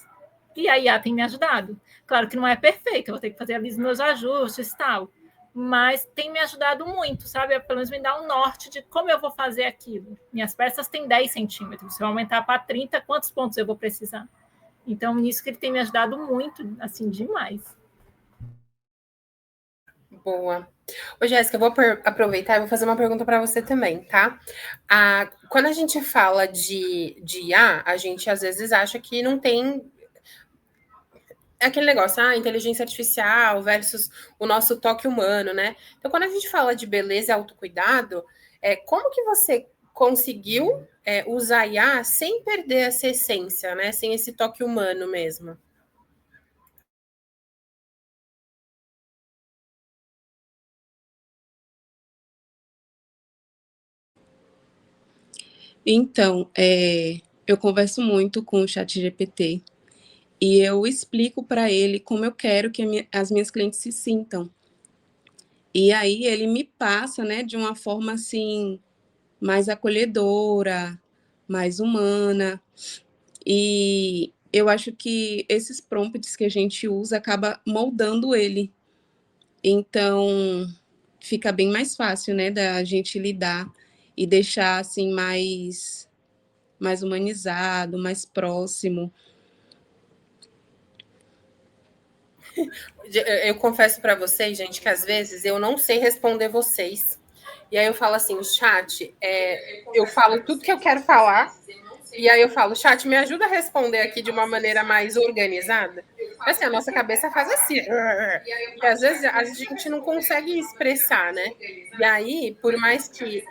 E a IA tem me ajudado. Claro que não é perfeito, eu vou ter que fazer ali os meus ajustes e tal. Mas tem me ajudado muito, sabe? Pelo menos me dá um norte de como eu vou fazer aquilo. Minhas peças têm 10 centímetros. Se eu aumentar para 30, quantos pontos eu vou precisar? Então, nisso que ele tem me ajudado muito, assim, demais. Boa. Ô, Jéssica, eu vou aproveitar e vou fazer uma pergunta para você também, tá? Quando a gente fala de IA, a gente às vezes acha que não tem aquele negócio, inteligência artificial versus o nosso toque humano, né? Então, quando a gente fala de beleza e autocuidado, como que você conseguiu usar IA sem perder essa essência, né? Sem esse toque humano mesmo? Então, eu converso muito com o ChatGPT e eu explico para ele como eu quero que as minhas clientes se sintam. E aí ele me passa, né, de uma forma assim mais acolhedora, mais humana. E eu acho que esses prompts que a gente usa acaba moldando ele. Então, fica bem mais fácil, né, da gente lidar e deixar assim mais humanizado, mais próximo. Eu confesso para vocês, gente, que às vezes eu não sei responder vocês. E aí eu falo assim, o chat, eu falo tudo que eu quero falar, e aí eu falo, chat, me ajuda a responder aqui de uma maneira mais organizada. Assim, a nossa cabeça faz assim. E às vezes a gente não consegue expressar, né? E aí, por mais que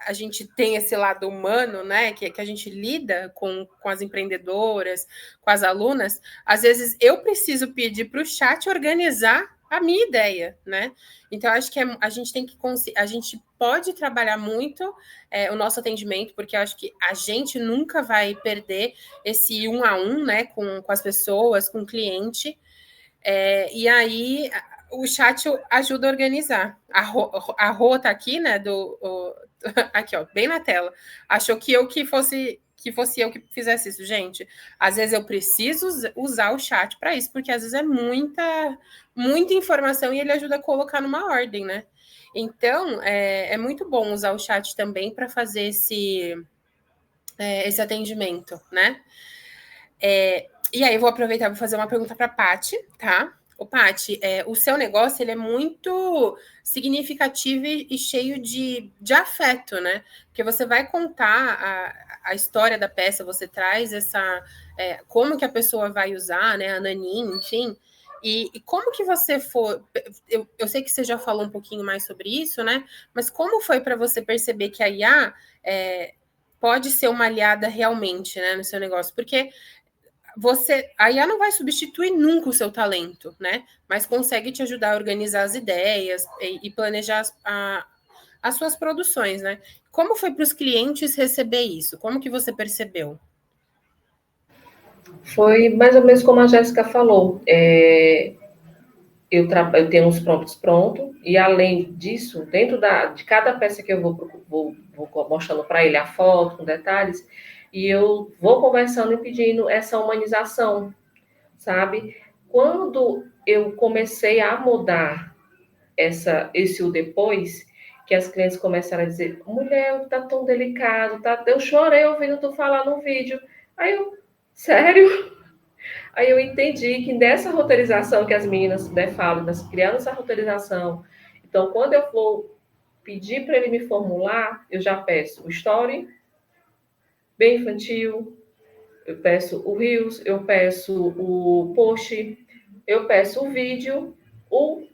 a gente tenha esse lado humano, né? Que a gente lida com as empreendedoras, com as alunas, às vezes eu preciso pedir para o chat organizar a minha ideia, né? Então, acho que a gente tem que a gente pode trabalhar muito o nosso atendimento, porque eu acho que a gente nunca vai perder esse 1 a 1, né, com as pessoas, com o cliente. E aí o chat ajuda a organizar. A Rô tá aqui, né? Aqui, ó, bem na tela. Achou que fosse eu que fizesse isso, gente. Às vezes eu preciso usar o chat para isso, porque às vezes é muita informação e ele ajuda a colocar numa ordem, né? Então, é muito bom usar o chat também para fazer esse atendimento, né? E aí eu vou aproveitar e vou fazer uma pergunta para a Paty, tá? O Paty, o seu negócio ele é muito significativo e cheio de afeto, né? Porque você vai contar a história da peça, você traz como que a pessoa vai usar, né? A Nanin, enfim. E como que você for... Eu sei que você já falou um pouquinho mais sobre isso, né? Mas como foi para você perceber que a IA pode ser uma aliada realmente, né, no seu negócio? Porque a IA não vai substituir nunca o seu talento, né? Mas consegue te ajudar a organizar as ideias e planejar as suas produções, né? Como foi para os clientes receber isso? Como que você percebeu? Foi mais ou menos como a Jéssica falou. Eu tenho uns prompts prontos, e além disso, dentro de cada peça que eu vou mostrando para ele a foto, com detalhes, e eu vou conversando e pedindo essa humanização, sabe? Quando eu comecei a mudar esse o depois, que as clientes começaram a dizer, mulher, tá tão delicado, tá? Eu chorei ouvindo tu falar no vídeo. Aí eu, sério? Aí eu entendi que nessa roteirização que as meninas, né, falam, criando essa roteirização, então quando eu for pedir para ele me formular, eu já peço o story, bem infantil, eu peço o Reels, eu peço o post, eu peço o vídeo, o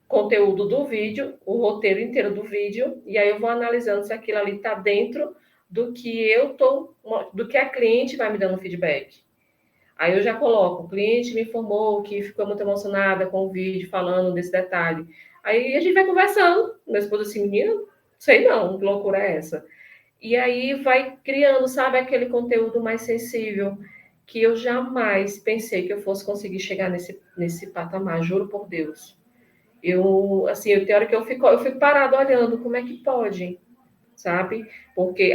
conteúdo do vídeo, o roteiro inteiro do vídeo, e aí eu vou analisando se aquilo ali está dentro do que do que a cliente vai me dando feedback. Aí eu já coloco, o cliente me informou que ficou muito emocionada com o vídeo, falando desse detalhe. Aí a gente vai conversando, meu esposo assim, menino, sei não, que loucura é essa? E aí vai criando, sabe, aquele conteúdo mais sensível, que eu jamais pensei que eu fosse conseguir chegar nesse patamar, juro por Deus. Tem hora que eu fico parado olhando, como é que pode, sabe? Porque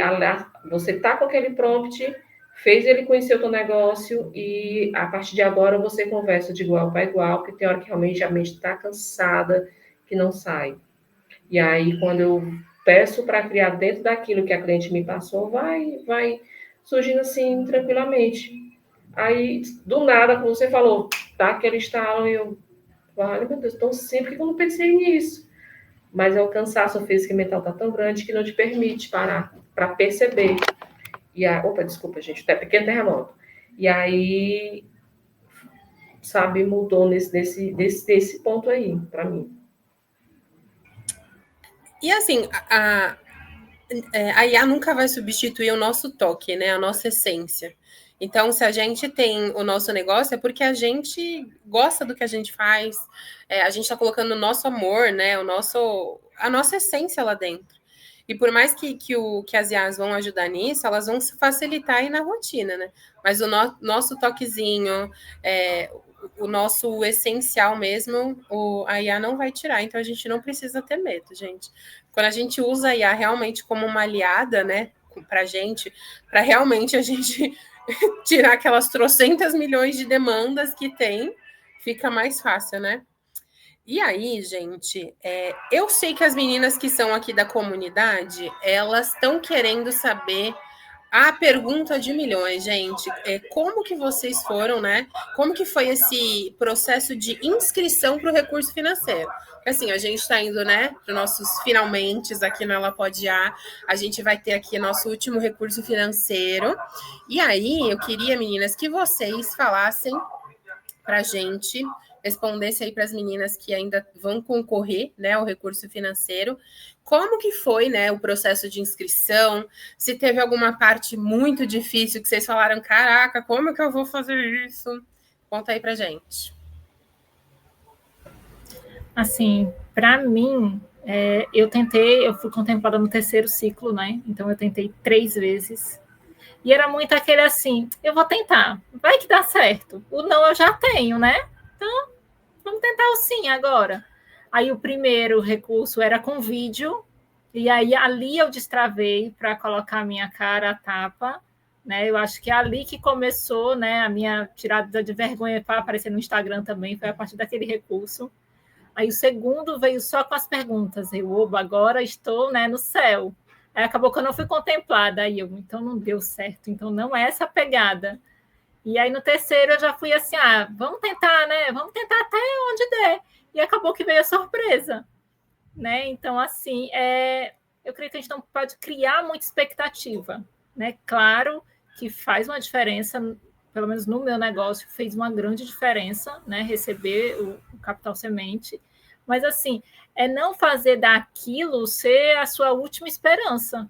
você tá com aquele prompt, fez ele conhecer o teu negócio e a partir de agora você conversa de igual para igual, porque tem hora que realmente a mente está cansada, que não sai. E aí, quando eu peço para criar dentro daquilo que a cliente me passou, vai surgindo assim, tranquilamente. Aí, do nada, como você falou, tá aquele estalo e eu, vale, meu Deus, tão simples que eu não pensei nisso. Mas o cansaço físico e mental tá tão grande que não te permite parar para perceber. Opa, desculpa, gente, é pequeno terremoto. E aí, sabe, mudou nesse ponto aí, para mim. E assim, a IA nunca vai substituir o nosso toque, né? A nossa essência. Então, se a gente tem o nosso negócio, é porque a gente gosta do que a gente faz, a gente está colocando o nosso amor, né? A nossa essência lá dentro. E por mais que as IAs vão ajudar nisso, elas vão facilitar aí na rotina, né? Mas o nosso toquezinho, o nosso essencial mesmo, a IA não vai tirar. Então, a gente não precisa ter medo, gente. Quando a gente usa a IA realmente como uma aliada, né? Para realmente a gente tirar aquelas trocentas milhões de demandas que tem, fica mais fácil, né? E aí, gente, eu sei que as meninas que são aqui da comunidade, elas estão querendo saber a pergunta de milhões, gente. Como que vocês foram, né? Como que foi esse processo de inscrição para o recurso financeiro? Porque, assim, a gente está indo, né, para os nossos finalmente aqui na Ela Pode A. A gente vai ter aqui nosso último recurso financeiro. E aí, eu queria, meninas, que vocês falassem para a gente, respondesse aí para as meninas que ainda vão concorrer, né, ao recurso financeiro, como que foi, né, o processo de inscrição, se teve alguma parte muito difícil que vocês falaram, caraca, como que eu vou fazer isso? Conta aí para gente. Assim, para mim, eu fui contemplada no terceiro ciclo, né? Então eu tentei 3 vezes. E era muito aquele assim, eu vou tentar, vai que dá certo. O não eu já tenho, né? Então, vamos tentar o sim agora. Aí o primeiro recurso era com vídeo, e aí ali eu destravei para colocar a minha cara a tapa, né? Eu acho que é ali que começou, né, a minha tirada de vergonha para aparecer no Instagram também, foi a partir daquele recurso. Aí o segundo veio só com as perguntas, agora estou, né, no céu. Aí acabou que eu não fui contemplada, aí então não deu certo, então não é essa pegada. E aí no terceiro eu já fui assim, vamos tentar, né? Vamos tentar até onde der. E acabou que veio a surpresa, né? Então, assim, eu creio que a gente não pode criar muita expectativa, né? Claro que faz uma diferença, pelo menos no meu negócio, fez uma grande diferença, né? Receber o capital semente. Mas, assim, não fazer daquilo ser a sua última esperança,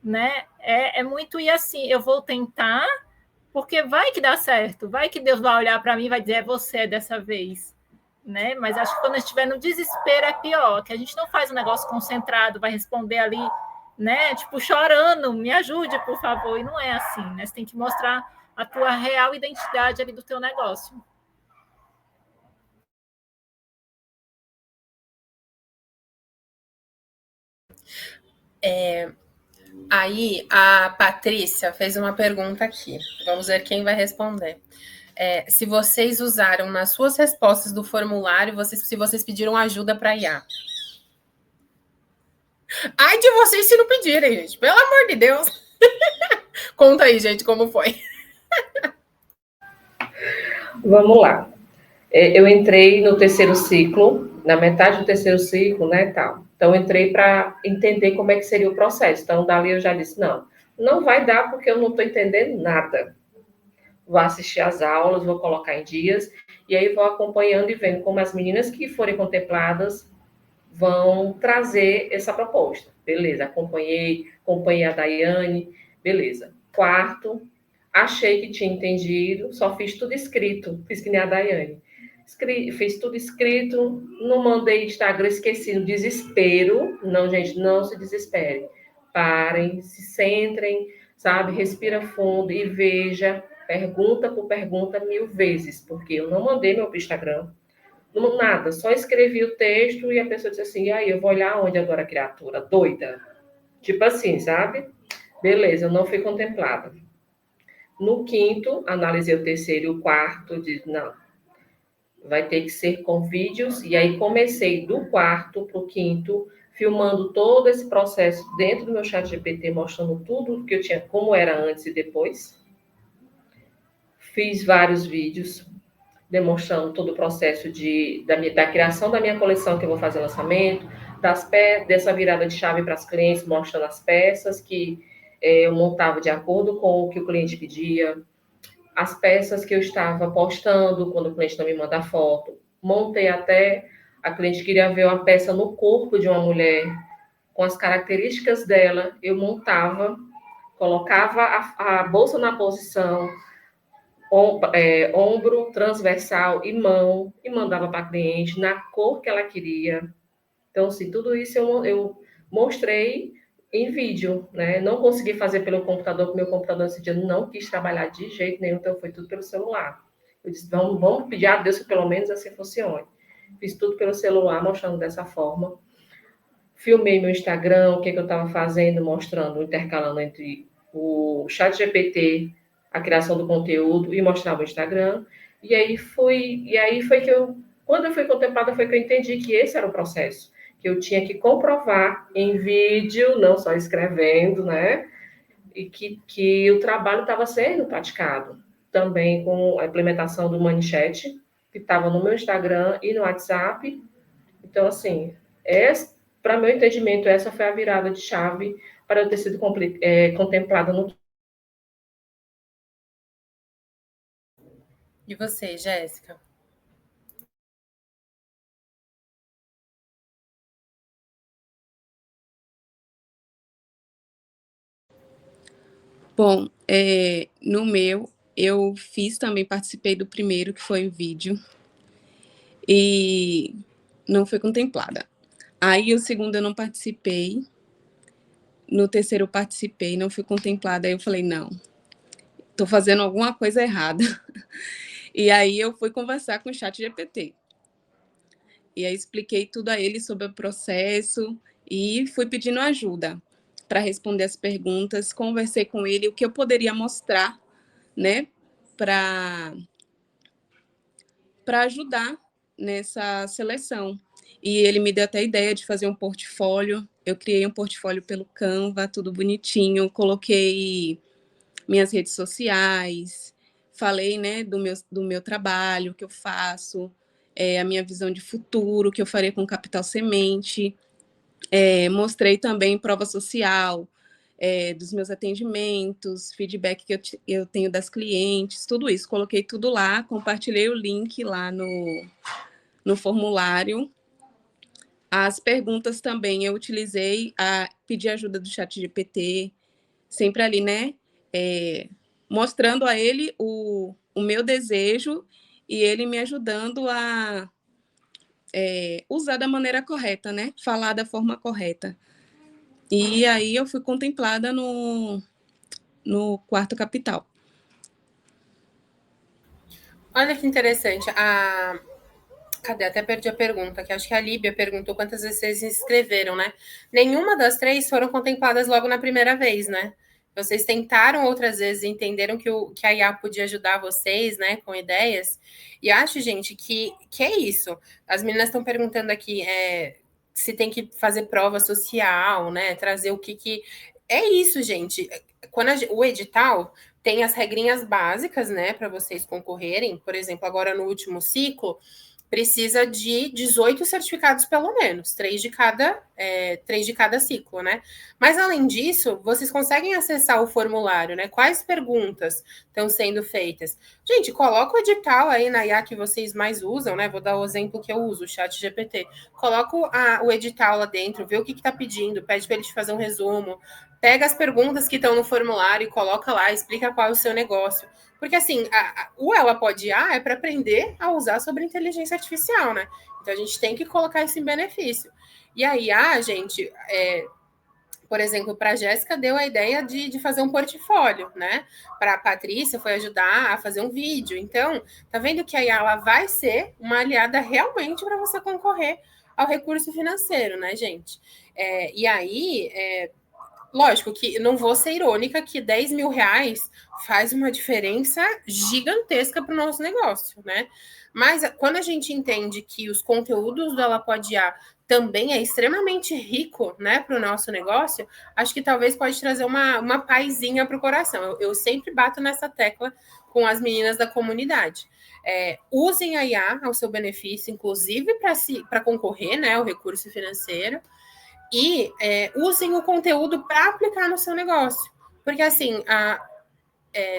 né? É muito ir assim, eu vou tentar, porque vai que dá certo, vai que Deus vai olhar para mim e vai dizer, é você dessa vez, né? Mas acho que quando a gente estiver no desespero é pior, que a gente não faz um negócio concentrado, vai responder ali, né? Tipo, chorando, me ajude, por favor. E não é assim, né? Você tem que mostrar a tua real identidade ali do teu negócio. Aí a Patrícia fez uma pergunta aqui. Vamos ver quem vai responder. Se vocês usaram nas suas respostas do formulário, se vocês pediram ajuda para a IA. Ai de vocês se não pedirem, gente. Pelo amor de Deus. Conta aí, gente, como foi. Vamos lá. Eu entrei no terceiro ciclo, na metade do terceiro ciclo, né, tal. Então, entrei para entender como é que seria o processo. Então, dali eu já disse, não vai dar porque eu não estou entendendo nada. Vou assistir às aulas, vou colocar em dias, e aí vou acompanhando e vendo como as meninas que forem contempladas vão trazer essa proposta. Beleza, acompanhei a Daiane, beleza. Quarto, achei que tinha entendido, só fiz tudo escrito, fiz que nem a Daiane. Fiz tudo escrito, não mandei Instagram, esqueci no desespero. Não, gente, não se desespere. Parem, se centrem, sabe? Respira fundo e veja, pergunta por pergunta 1000 vezes, porque eu não mandei meu Instagram, não, nada, só escrevi o texto e a pessoa disse assim, e aí, eu vou olhar onde agora, criatura? Doida. Tipo assim, sabe? Beleza, eu não fui contemplada. No quinto, analisei o terceiro e o quarto, disse, não, vai ter que ser com vídeos, e aí comecei do quarto para o quinto, filmando todo esse processo dentro do meu chat GPT, mostrando tudo que eu tinha, como era antes e depois. Fiz vários vídeos, demonstrando todo o processo da criação da minha coleção, que eu vou fazer lançamento, dessa virada de chave para as clientes, mostrando as peças que eu montava de acordo com o que o cliente pedia, as peças que eu estava postando quando o cliente não me manda foto. Montei até, a cliente queria ver uma peça no corpo de uma mulher, com as características dela, eu montava, colocava a bolsa na posição, ombro, transversal e mão, e mandava para a cliente na cor que ela queria. Então, assim, tudo isso eu mostrei em vídeo, né? Não consegui fazer pelo computador, porque meu computador esse dia não quis trabalhar de jeito nenhum, então foi tudo pelo celular. Eu disse, vamos pedir a Deus que pelo menos assim funcione. Fiz tudo pelo celular, mostrando dessa forma. Filmei meu Instagram, o que eu estava fazendo, mostrando, intercalando entre o chat GPT, a criação do conteúdo, e mostrava o Instagram. E aí foi que quando eu fui contemplada, foi que eu entendi que esse era o processo, que eu tinha que comprovar em vídeo, não só escrevendo, né? E que o trabalho estava sendo praticado. Também com a implementação do Manichat, que estava no meu Instagram e no WhatsApp. Então, assim, para meu entendimento, essa foi a virada de chave para eu ter sido contemplada no. E você, Jéssica? Bom, no meu, eu também participei do primeiro, que foi em vídeo, e não fui contemplada. Aí o segundo eu não participei, no terceiro eu participei, não fui contemplada, aí eu falei, não, estou fazendo alguma coisa errada. E aí eu fui conversar com o chat GPT. E aí expliquei tudo a ele sobre o processo e fui pedindo ajuda para responder as perguntas, conversei com ele o que eu poderia mostrar, né, para ajudar nessa seleção. E ele me deu até a ideia de fazer um portfólio. Eu criei um portfólio pelo Canva, tudo bonitinho, coloquei minhas redes sociais, falei, né, do meu trabalho que eu faço, a minha visão de futuro, que eu farei com Capital Semente, mostrei também prova social, dos meus atendimentos, feedback que eu tenho das clientes, tudo isso, coloquei tudo lá, compartilhei o link lá no formulário. As perguntas também eu utilizei, pedi ajuda do ChatGPT, sempre ali, né, mostrando a ele o meu desejo e ele me ajudando a usar da maneira correta, né, falar da forma correta. E aí eu fui contemplada no quarto capital. Olha que interessante. Cadê? Até perdi a pergunta, que acho que a Líbia perguntou quantas vezes vocês se inscreveram, né? Nenhuma das 3 foram contempladas logo na primeira vez, né? Vocês tentaram outras vezes, entenderam que a IA podia ajudar vocês, né, com ideias. E acho, gente, que é isso. As meninas estão perguntando aqui, se tem que fazer prova social, né? Trazer o que... É isso, gente. Quando o edital tem as regrinhas básicas, né, para vocês concorrerem. Por exemplo, agora no último ciclo, precisa de 18 certificados, pelo menos, 3 de cada ciclo, né? Mas, além disso, vocês conseguem acessar o formulário, né? Quais perguntas estão sendo feitas? Gente, coloca o edital aí na IA que vocês mais usam, né? Vou dar o exemplo que eu uso, o ChatGPT. Coloca o edital lá dentro, vê o que está pedindo, pede para ele te fazer um resumo, pega as perguntas que estão no formulário e coloca lá, explica qual é o seu negócio. Porque, assim, o Ela Pode IA é para aprender a usar sobre inteligência artificial, né? Então, a gente tem que colocar isso em benefício. E a IA, gente, por exemplo, para a Jéssica deu a ideia de fazer um portfólio, né? Para a Patrícia foi ajudar a fazer um vídeo. Então, tá vendo que a IA ela vai ser uma aliada realmente para você concorrer ao recurso financeiro, né, gente? E aí... Lógico que não vou ser irônica que 10 mil reais faz uma diferença gigantesca para o nosso negócio, né? Mas quando a gente entende que os conteúdos do Ela Pode IA também é extremamente rico, né, para o nosso negócio, acho que talvez pode trazer uma paizinha para o coração. Eu sempre bato nessa tecla com as meninas da comunidade. Usem a IA ao seu benefício, inclusive para concorrer, né, ao recurso financeiro. E usem o conteúdo para aplicar no seu negócio. Porque, assim,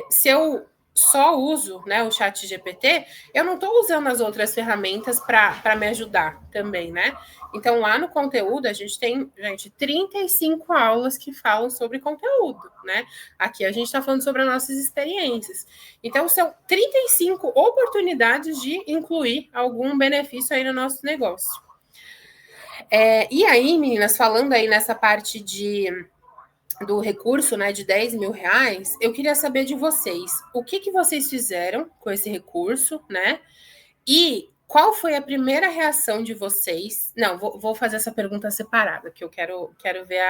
se eu só uso, né, o chat GPT, eu não estou usando as outras ferramentas para me ajudar também, né? Então, lá no conteúdo, a gente tem, 35 aulas que falam sobre conteúdo, né? Aqui a gente está falando sobre as nossas experiências. Então, são 35 oportunidades de incluir algum benefício aí no nosso negócio. E aí, meninas, falando aí nessa parte do recurso, né, de 10 mil reais, eu queria saber de vocês, o que vocês fizeram com esse recurso, né? E qual foi a primeira reação de vocês? Não, vou fazer essa pergunta separada, que eu quero ver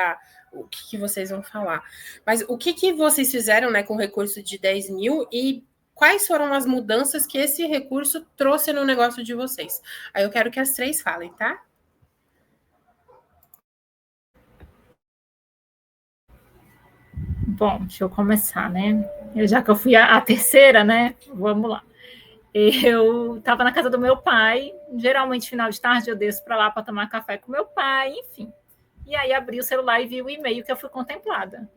o que vocês vão falar. Mas o que vocês fizeram, né, com o recurso de 10 mil e quais foram as mudanças que esse recurso trouxe no negócio de vocês? Aí eu quero que as 3 falem, tá? Bom, deixa eu começar, né? Já que eu fui a terceira, né? Vamos lá. Eu estava na casa do meu pai, geralmente final de tarde eu desço para lá para tomar café com meu pai, enfim. E aí abri o celular e vi o e-mail que eu fui contemplada.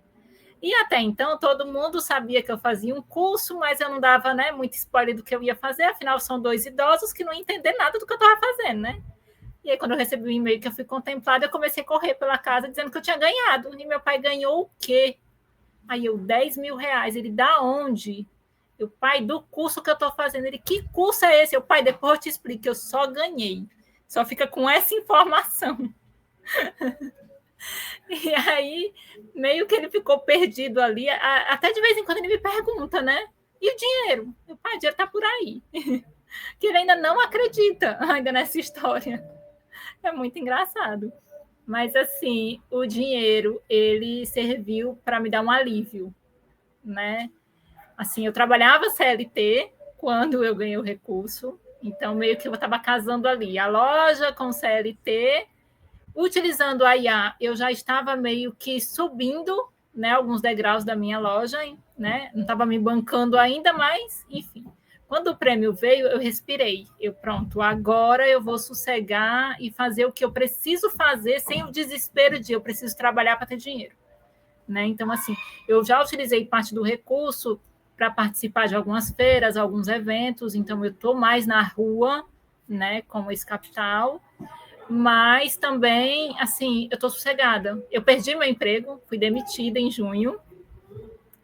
E até então todo mundo sabia que eu fazia um curso, mas eu não dava, né, muito spoiler do que eu ia fazer, afinal são 2 idosos que não iam entender nada do que eu estava fazendo, né? E aí, quando eu recebi o e-mail que eu fui contemplada, eu comecei a correr pela casa dizendo que eu tinha ganhado. E meu pai ganhou o quê? Aí eu, 10 mil reais. Ele, da onde? Eu, pai, do curso que eu estou fazendo. Ele, que curso é esse? Eu, pai, depois eu te explico, eu só ganhei. Só fica com essa informação. E aí, meio que ele ficou perdido ali. Até de vez em quando ele me pergunta, né? E o dinheiro? Meu pai, o dinheiro está por aí. Que ele ainda não acredita ainda nessa história. É muito engraçado. Mas, assim, o dinheiro, ele serviu para me dar um alívio, né? Assim, eu trabalhava CLT quando eu ganhei o recurso, então meio que eu estava casando ali. A loja com CLT, utilizando a IA, eu já estava meio que subindo, né, alguns degraus da minha loja, né? Não estava me bancando ainda, mas, enfim. Quando o prêmio veio, eu respirei. Pronto, agora eu vou sossegar e fazer o que eu preciso fazer sem o desespero de eu preciso trabalhar para ter dinheiro, né? Então, assim, eu já utilizei parte do recurso para participar de algumas feiras, alguns eventos, então eu estou mais na rua, né, com esse capital, mas também, assim, eu estou sossegada. Eu perdi meu emprego, fui demitida em junho,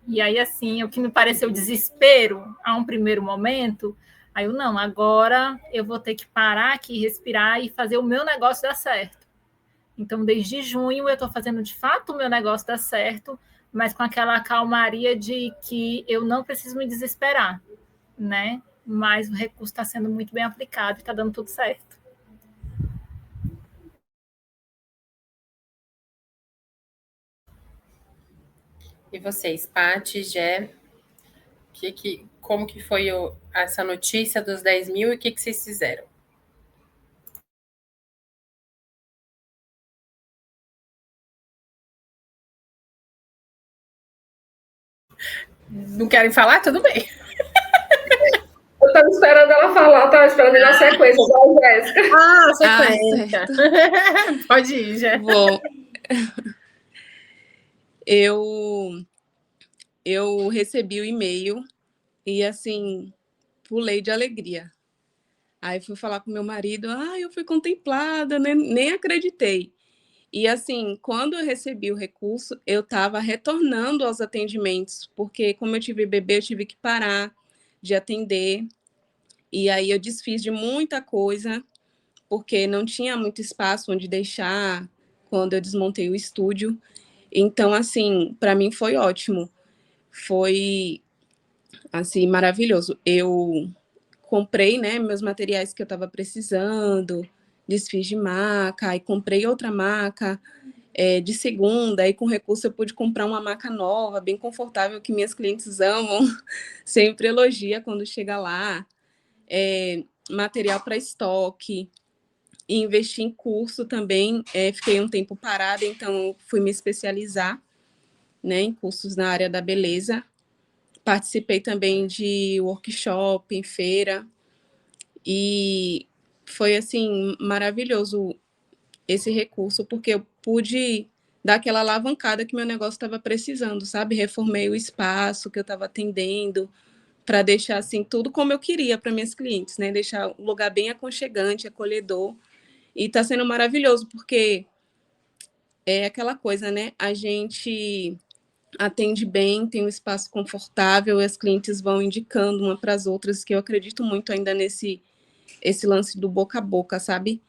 e aí, assim, o que me pareceu desespero a um primeiro momento, aí eu, não, agora eu vou ter que parar aqui, respirar e fazer o meu negócio dar certo. Então, desde junho, eu estou fazendo, de fato, o meu negócio dar certo, mas com aquela calmaria de que eu não preciso me desesperar, né? Mas o recurso está sendo muito bem aplicado e está dando tudo certo. E vocês, Paty, Gé, como que foi essa notícia dos 10 mil e o que vocês fizeram? Não querem falar? Tudo bem. Eu estava esperando ela falar, estava esperando na sequência, igual a Jéssica. Sequência. Pode ir, já. Bom, eu recebi o e-mail e, assim, pulei de alegria. Aí fui falar com meu marido, eu fui contemplada, né? Nem acreditei. E, assim, quando eu recebi o recurso, eu estava retornando aos atendimentos, porque como eu tive bebê, eu tive que parar de atender. E aí eu desfiz de muita coisa, porque não tinha muito espaço onde deixar quando eu desmontei o estúdio. Então, assim, para mim foi ótimo. Foi, assim, maravilhoso. Eu comprei, né, meus materiais que eu estava precisando, desfiz de maca, aí comprei outra maca de segunda, aí com recurso eu pude comprar uma maca nova, bem confortável, que minhas clientes amam, sempre elogia quando chega lá, material para estoque, e investi em curso também, fiquei um tempo parada, então fui me especializar, né, em cursos na área da beleza, participei também de workshop em feira, e foi, assim, maravilhoso esse recurso, porque eu pude dar aquela alavancada que meu negócio estava precisando, sabe? Reformei o espaço que eu estava atendendo para deixar, assim, tudo como eu queria para minhas clientes, né? Deixar o lugar bem aconchegante, acolhedor. E está sendo maravilhoso, porque é aquela coisa, né? A gente atende bem, tem um espaço confortável, e as clientes vão indicando uma para as outras, que eu acredito muito ainda esse lance do boca a boca, sabe?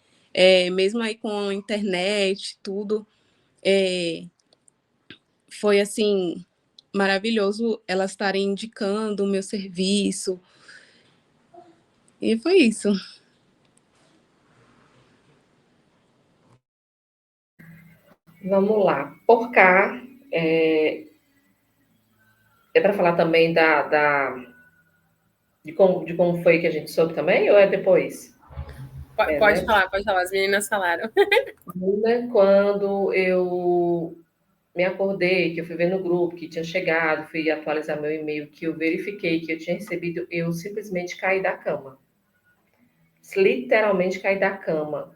Mesmo aí com a internet, tudo, foi, assim, maravilhoso elas estarem indicando o meu serviço. E foi isso. Vamos lá. Por cá, é para falar também de como foi que a gente soube também, ou é depois? Pode Né? falar, as meninas falaram. Quando eu me acordei, que eu fui ver no grupo que tinha chegado, fui atualizar meu e-mail, que eu verifiquei que eu tinha recebido, eu simplesmente caí da cama. Literalmente caí da cama.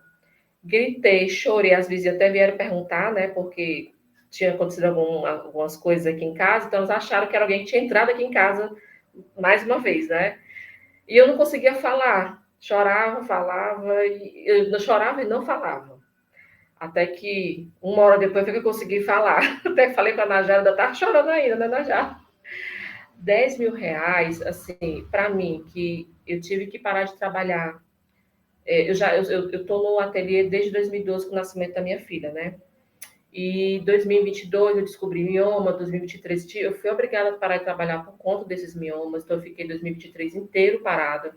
Gritei, chorei, as vizinhas até vieram perguntar, né, porque tinha acontecido algumas coisas aqui em casa, então elas acharam que era alguém que tinha entrado aqui em casa mais uma vez, né? E eu não conseguia falar. Chorava, falava, eu chorava e não falava. Até que uma hora depois foi que eu consegui falar. Até falei com a Najara, ainda estava chorando ainda, né, Najara? 10 mil reais, assim, para mim, que eu tive que parar de trabalhar. Eu estou no ateliê desde 2012, com o nascimento da minha filha, né? E 2022 eu descobri mioma, 2023 eu fui obrigada a parar de trabalhar por conta desses miomas, então eu fiquei 2023 inteiro parada.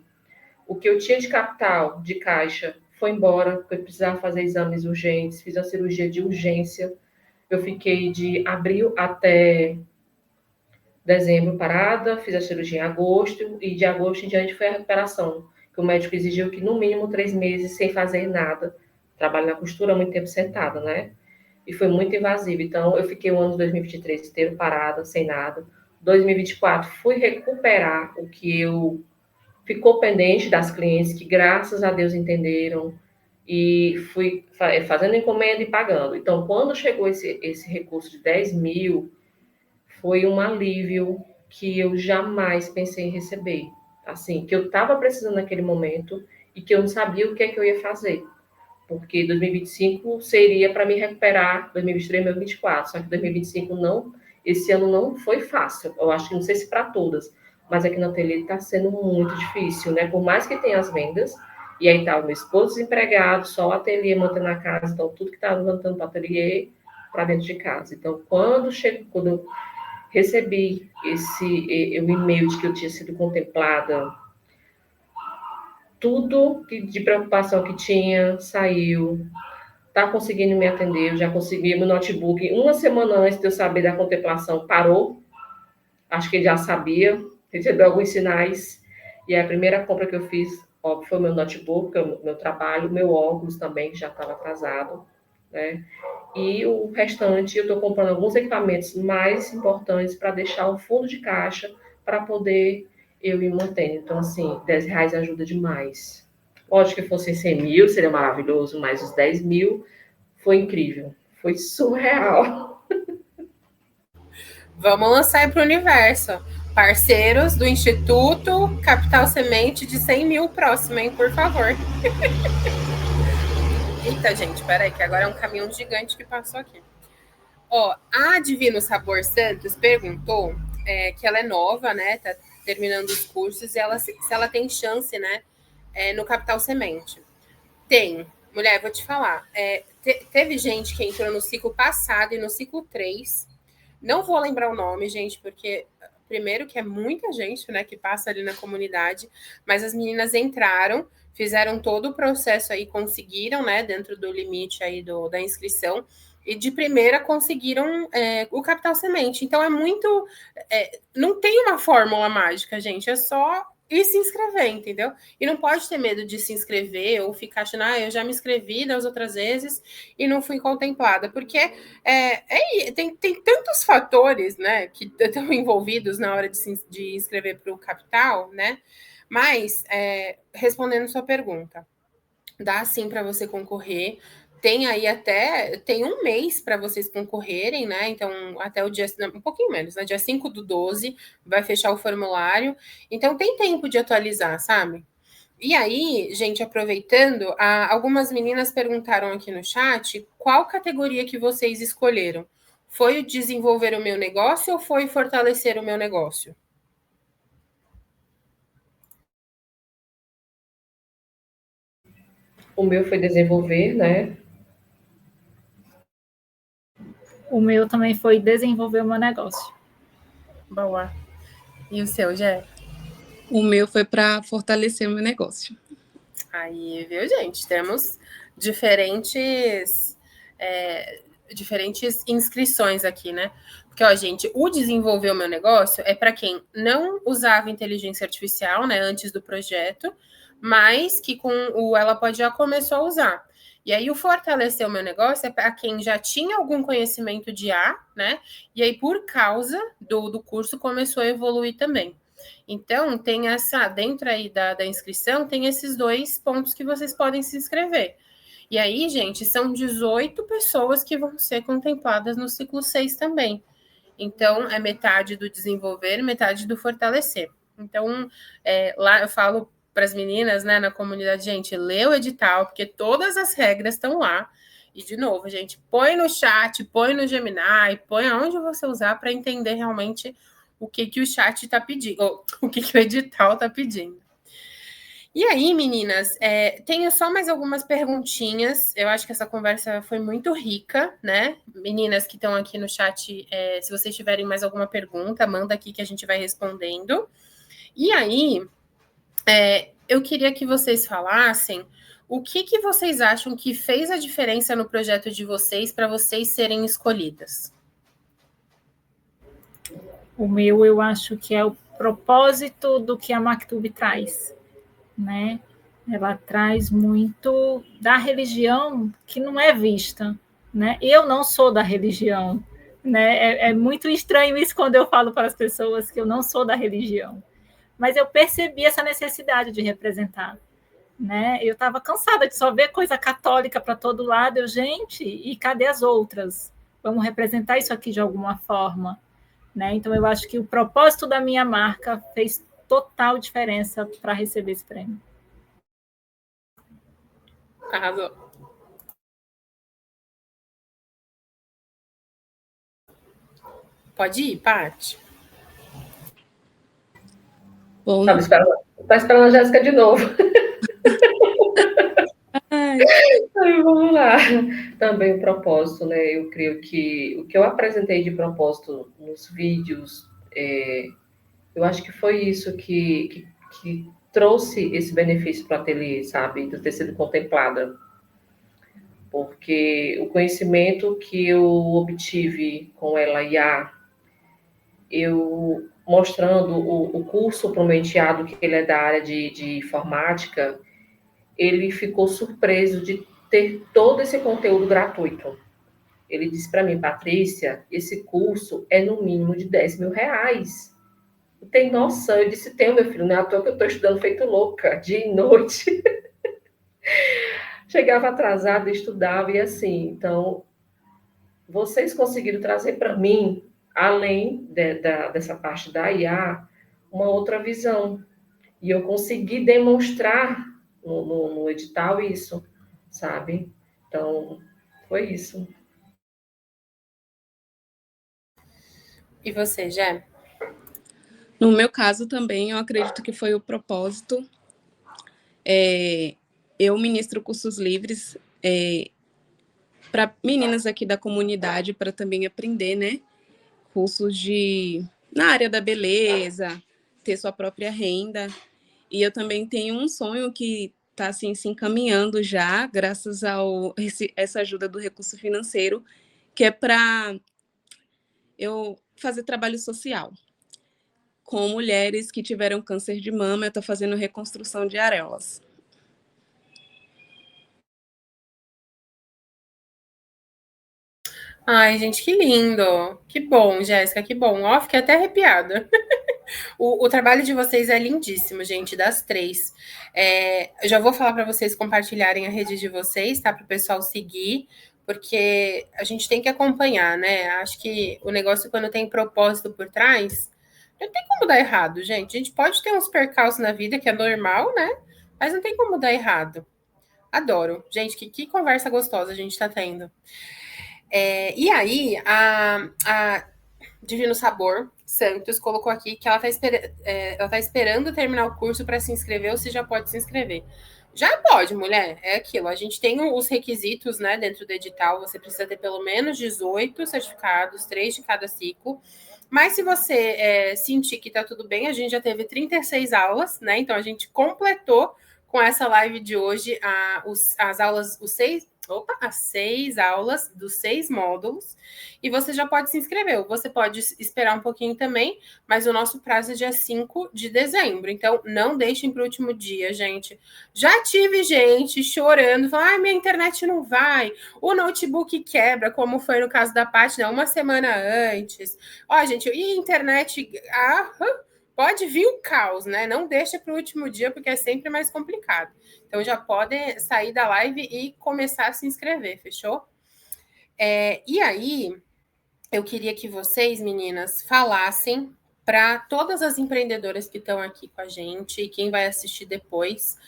O que eu tinha de capital, de caixa, foi embora, porque eu precisava fazer exames urgentes, fiz a cirurgia de urgência. Eu fiquei de abril até dezembro parada, fiz a cirurgia em agosto, e de agosto em diante foi a recuperação, que o médico exigiu que no mínimo 3 meses sem fazer nada. Trabalho na costura há muito tempo sentada, né? E foi muito invasivo. Então, eu fiquei o ano de 2023 inteiro parada, sem nada. 2024, fui recuperar o que eu ficou pendente das clientes, que graças a Deus entenderam, e fui fazendo encomenda e pagando. Então, quando chegou esse recurso de 10 mil, foi um alívio que eu jamais pensei em receber. Assim, que eu estava precisando naquele momento e que eu não sabia o que é que eu ia fazer. Porque 2025 seria para me recuperar 2023 e 2024. Só que 2025 não, esse ano não foi fácil. Eu acho que não sei se para todas, mas aqui na ateliê está sendo muito difícil, né? Por mais que tenha as vendas, e aí tá o meu esposo desempregado, só o ateliê mantendo a casa, então tudo que está levantando para o ateliê para dentro de casa. Então, quando eu recebi o e-mail de que eu tinha sido contemplada, tudo de preocupação que tinha saiu. Tá conseguindo me atender, eu já consegui meu notebook. Uma semana antes de eu saber da contemplação, parou. Acho que ele já sabia, recebeu alguns sinais. E a primeira compra que eu fiz, óbvio, foi o meu notebook, meu trabalho, meu óculos também, que já estava atrasado, né? e o restante eu estou comprando alguns equipamentos mais importantes para deixar um fundo de caixa para poder eu ir mantendo. Então, assim, R$ 10 ajuda demais. Lógico que fosse 100 mil, seria maravilhoso, mas os 10 mil foi incrível. Foi surreal. Vamos lançar para o universo. Parceiros do Instituto Capital Semente de 100 mil próximo, hein? Por favor. Eita, gente, peraí, que agora é um caminhão gigante que passou aqui. Ó, a Divino Sabor Santos perguntou que ela é nova, né? Tá terminando os cursos, e se ela tem chance, né? No Capital Semente. Tem. Mulher, vou te falar. Teve gente que entrou no ciclo passado e no ciclo 3. Não vou lembrar o nome, gente, porque primeiro que é muita gente, né, que passa ali na comunidade, mas as meninas entraram, fizeram todo o processo aí, conseguiram, né, dentro do limite aí da inscrição, e de primeira conseguiram o Capital Semente. Então é muito... não tem uma fórmula mágica, gente, é só ir se inscrever, entendeu? E não pode ter medo de se inscrever ou ficar achando, eu já me inscrevi das outras vezes e não fui contemplada, porque tem tantos fatores, né, que estão envolvidos na hora de inscrever para o capital, né? Mas, respondendo sua pergunta, dá sim para você concorrer. Tem aí tem um mês para vocês concorrerem, né? Então, até o dia, um pouquinho menos, né? Dia 5/12 vai fechar o formulário. Então, tem tempo de atualizar, sabe? E aí, gente, aproveitando, algumas meninas perguntaram aqui no chat qual categoria que vocês escolheram. Foi o desenvolver o meu negócio ou foi fortalecer o meu negócio? O meu foi desenvolver, né? O meu também foi desenvolver o meu negócio. Boa. E o seu, Jé? O meu foi para fortalecer o meu negócio. Aí, viu, gente? Temos diferentes inscrições aqui, né? Porque, ó, gente, o desenvolver o meu negócio é para quem não usava inteligência artificial, né, antes do projeto, mas que com o Ela Pode já começou a usar. E aí, o fortalecer o meu negócio é para quem já tinha algum conhecimento de IA, né? E aí, por causa do curso, começou a evoluir também. Então, tem dentro aí da inscrição, tem esses 2 pontos que vocês podem se inscrever. E aí, gente, são 18 pessoas que vão ser contempladas no ciclo 6 também. Então, é metade do desenvolver, metade do fortalecer. Então, lá eu falo para as meninas, né, na comunidade, gente, lê o edital, porque todas as regras estão lá. E, de novo, gente, põe no chat, põe no Gemini, põe aonde você usar para entender realmente o que o chat está pedindo, ou o que o edital está pedindo. E aí, meninas, tenho só mais algumas perguntinhas. Eu acho que essa conversa foi muito rica, né? Meninas que estão aqui no chat, se vocês tiverem mais alguma pergunta, manda aqui que a gente vai respondendo. E aí, eu queria que vocês falassem o que vocês acham que fez a diferença no projeto de vocês para vocês serem escolhidas. O meu, eu acho que é o propósito do que a Mactub traz, né? Ela traz muito da religião que não é vista, né? Eu não sou da religião, né? É muito estranho isso quando eu falo para as pessoas que eu não sou da religião, mas eu percebi essa necessidade de representar, né? Eu estava cansada de só ver coisa católica para todo lado. Gente, e cadê as outras? Vamos representar isso aqui de alguma forma, né? Então, eu acho que o propósito da minha marca fez total diferença para receber esse prêmio. Arrasou. Pode ir, Paty? Bom, Tá esperando a Jéssica de novo. Aí, vamos lá. Também o propósito, né? Eu creio que o que eu apresentei de propósito nos vídeos, eu acho que foi isso que trouxe esse benefício para o ateliê, sabe? De ter sido contemplada. Porque o conhecimento que eu obtive com ela IA, eu mostrando o curso para o meu enteado, que ele é da área de informática, ele ficou surpreso de ter todo esse conteúdo gratuito. Ele disse para mim, Patrícia, esse curso é no mínimo de 10 mil reais. Tem noção? Eu disse, tenho, meu filho, não é à toa que eu estou estudando feito louca, dia e noite. Chegava atrasada, estudava e assim. Então, vocês conseguiram trazer para mim, além dessa parte da IA, uma outra visão. E eu consegui demonstrar no edital isso, sabe? Então, foi isso. E você, Jé? No meu caso também, eu acredito que foi o propósito. Eu ministro cursos livres para meninas aqui da comunidade, para também aprender, né? Cursos na área da beleza, ter sua própria renda. E eu também tenho um sonho que está assim, se encaminhando já, graças a essa ajuda do recurso financeiro, que é para eu fazer trabalho social com mulheres que tiveram câncer de mama. Eu estou fazendo reconstrução de areolas. Ai, gente, que lindo. Que bom, Jéssica, que bom. Ó, fiquei até arrepiada. O trabalho de vocês é lindíssimo, gente, das três. Eu já vou falar para vocês compartilharem a rede de vocês, tá? Para o pessoal seguir, porque a gente tem que acompanhar, né? Acho que o negócio, quando tem propósito por trás, não tem como dar errado, gente. A gente pode ter uns percalços na vida, que é normal, né? Mas não tem como dar errado. Adoro. Gente, que conversa gostosa a gente tá tendo. E aí, a Divino Sabor Santos colocou aqui que ela tá esperando terminar o curso para se inscrever, ou se já pode se inscrever. Já pode, mulher. É aquilo. A gente tem os requisitos, né, dentro do edital. Você precisa ter pelo menos 18 certificados, 3 de cada ciclo. Mas se você sentir que tá tudo bem, a gente já teve 36 aulas, né? Então a gente completou com essa live de hoje as aulas, as 6 aulas dos 6 módulos, e você já pode se inscrever. Você pode esperar um pouquinho também, mas o nosso prazo é dia 5 de dezembro. Então, não deixem para o último dia, gente. Já tive gente chorando, falando, minha internet não vai, o notebook quebra, como foi no caso da Paty, né? Uma semana antes. Ó, gente, e internet... pode vir o caos, né? Não deixa para o último dia, porque é sempre mais complicado. Então, já podem sair da live e começar a se inscrever, fechou? E aí, eu queria que vocês, meninas, falassem para todas as empreendedoras que estão aqui com a gente e quem vai assistir depois,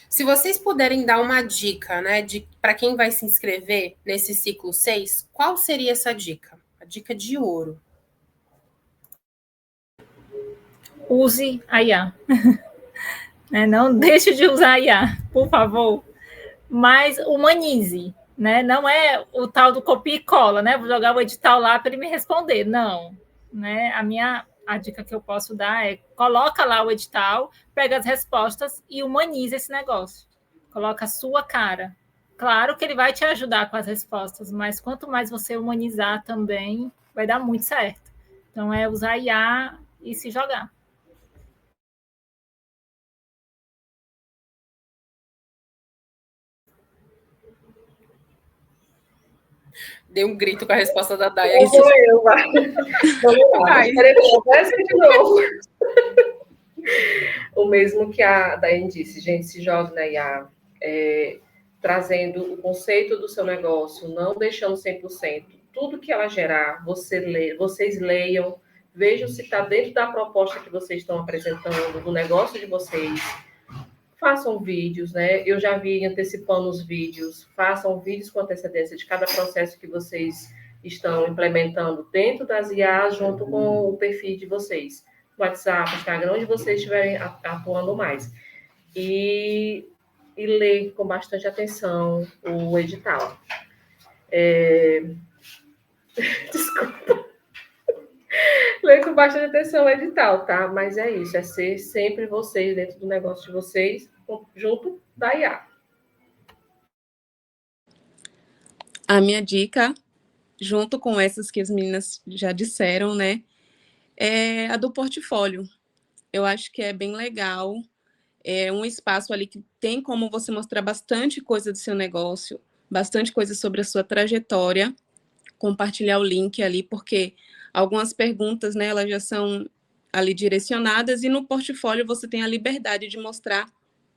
se vocês puderem dar uma dica, né, para quem vai se inscrever nesse ciclo 6, qual seria essa dica? A dica de ouro. Use a IA. Não deixe de usar a IA, por favor. Mas humanize, né? Não é o tal do copia e cola, né? Vou jogar o edital lá para ele me responder. Não, né? A dica que eu posso dar é: coloca lá o edital, pega as respostas e humanize esse negócio. Coloca a sua cara. Claro que ele vai te ajudar com as respostas, mas quanto mais você humanizar também, vai dar muito certo. Então, é usar IA e se jogar. Dei um grito com a resposta da Daya. Vamos lá. De novo. O mesmo que a Daiane disse, gente, se joga na IA, trazendo o conceito do seu negócio, não deixando 100%. Tudo que ela gerar, vocês leiam, vejam se está dentro da proposta que vocês estão apresentando, do negócio de vocês. Façam vídeos, né? Eu já vi antecipando os vídeos. Façam vídeos com antecedência de cada processo que vocês estão implementando dentro das IAs, junto com o perfil de vocês. WhatsApp, Instagram, onde vocês estiverem atuando mais. E ler com bastante atenção o edital. Desculpa. Ler com bastante atenção o edital, tá? Mas é isso, é ser sempre vocês dentro do negócio de vocês, junto da IA. A minha dica, junto com essas que as meninas já disseram, né, é a do portfólio. Eu acho que é bem legal, é um espaço ali que tem como você mostrar bastante coisa do seu negócio, bastante coisa sobre a sua trajetória, compartilhar o link ali, porque algumas perguntas, né, elas já são ali direcionadas, e no portfólio você tem a liberdade de mostrar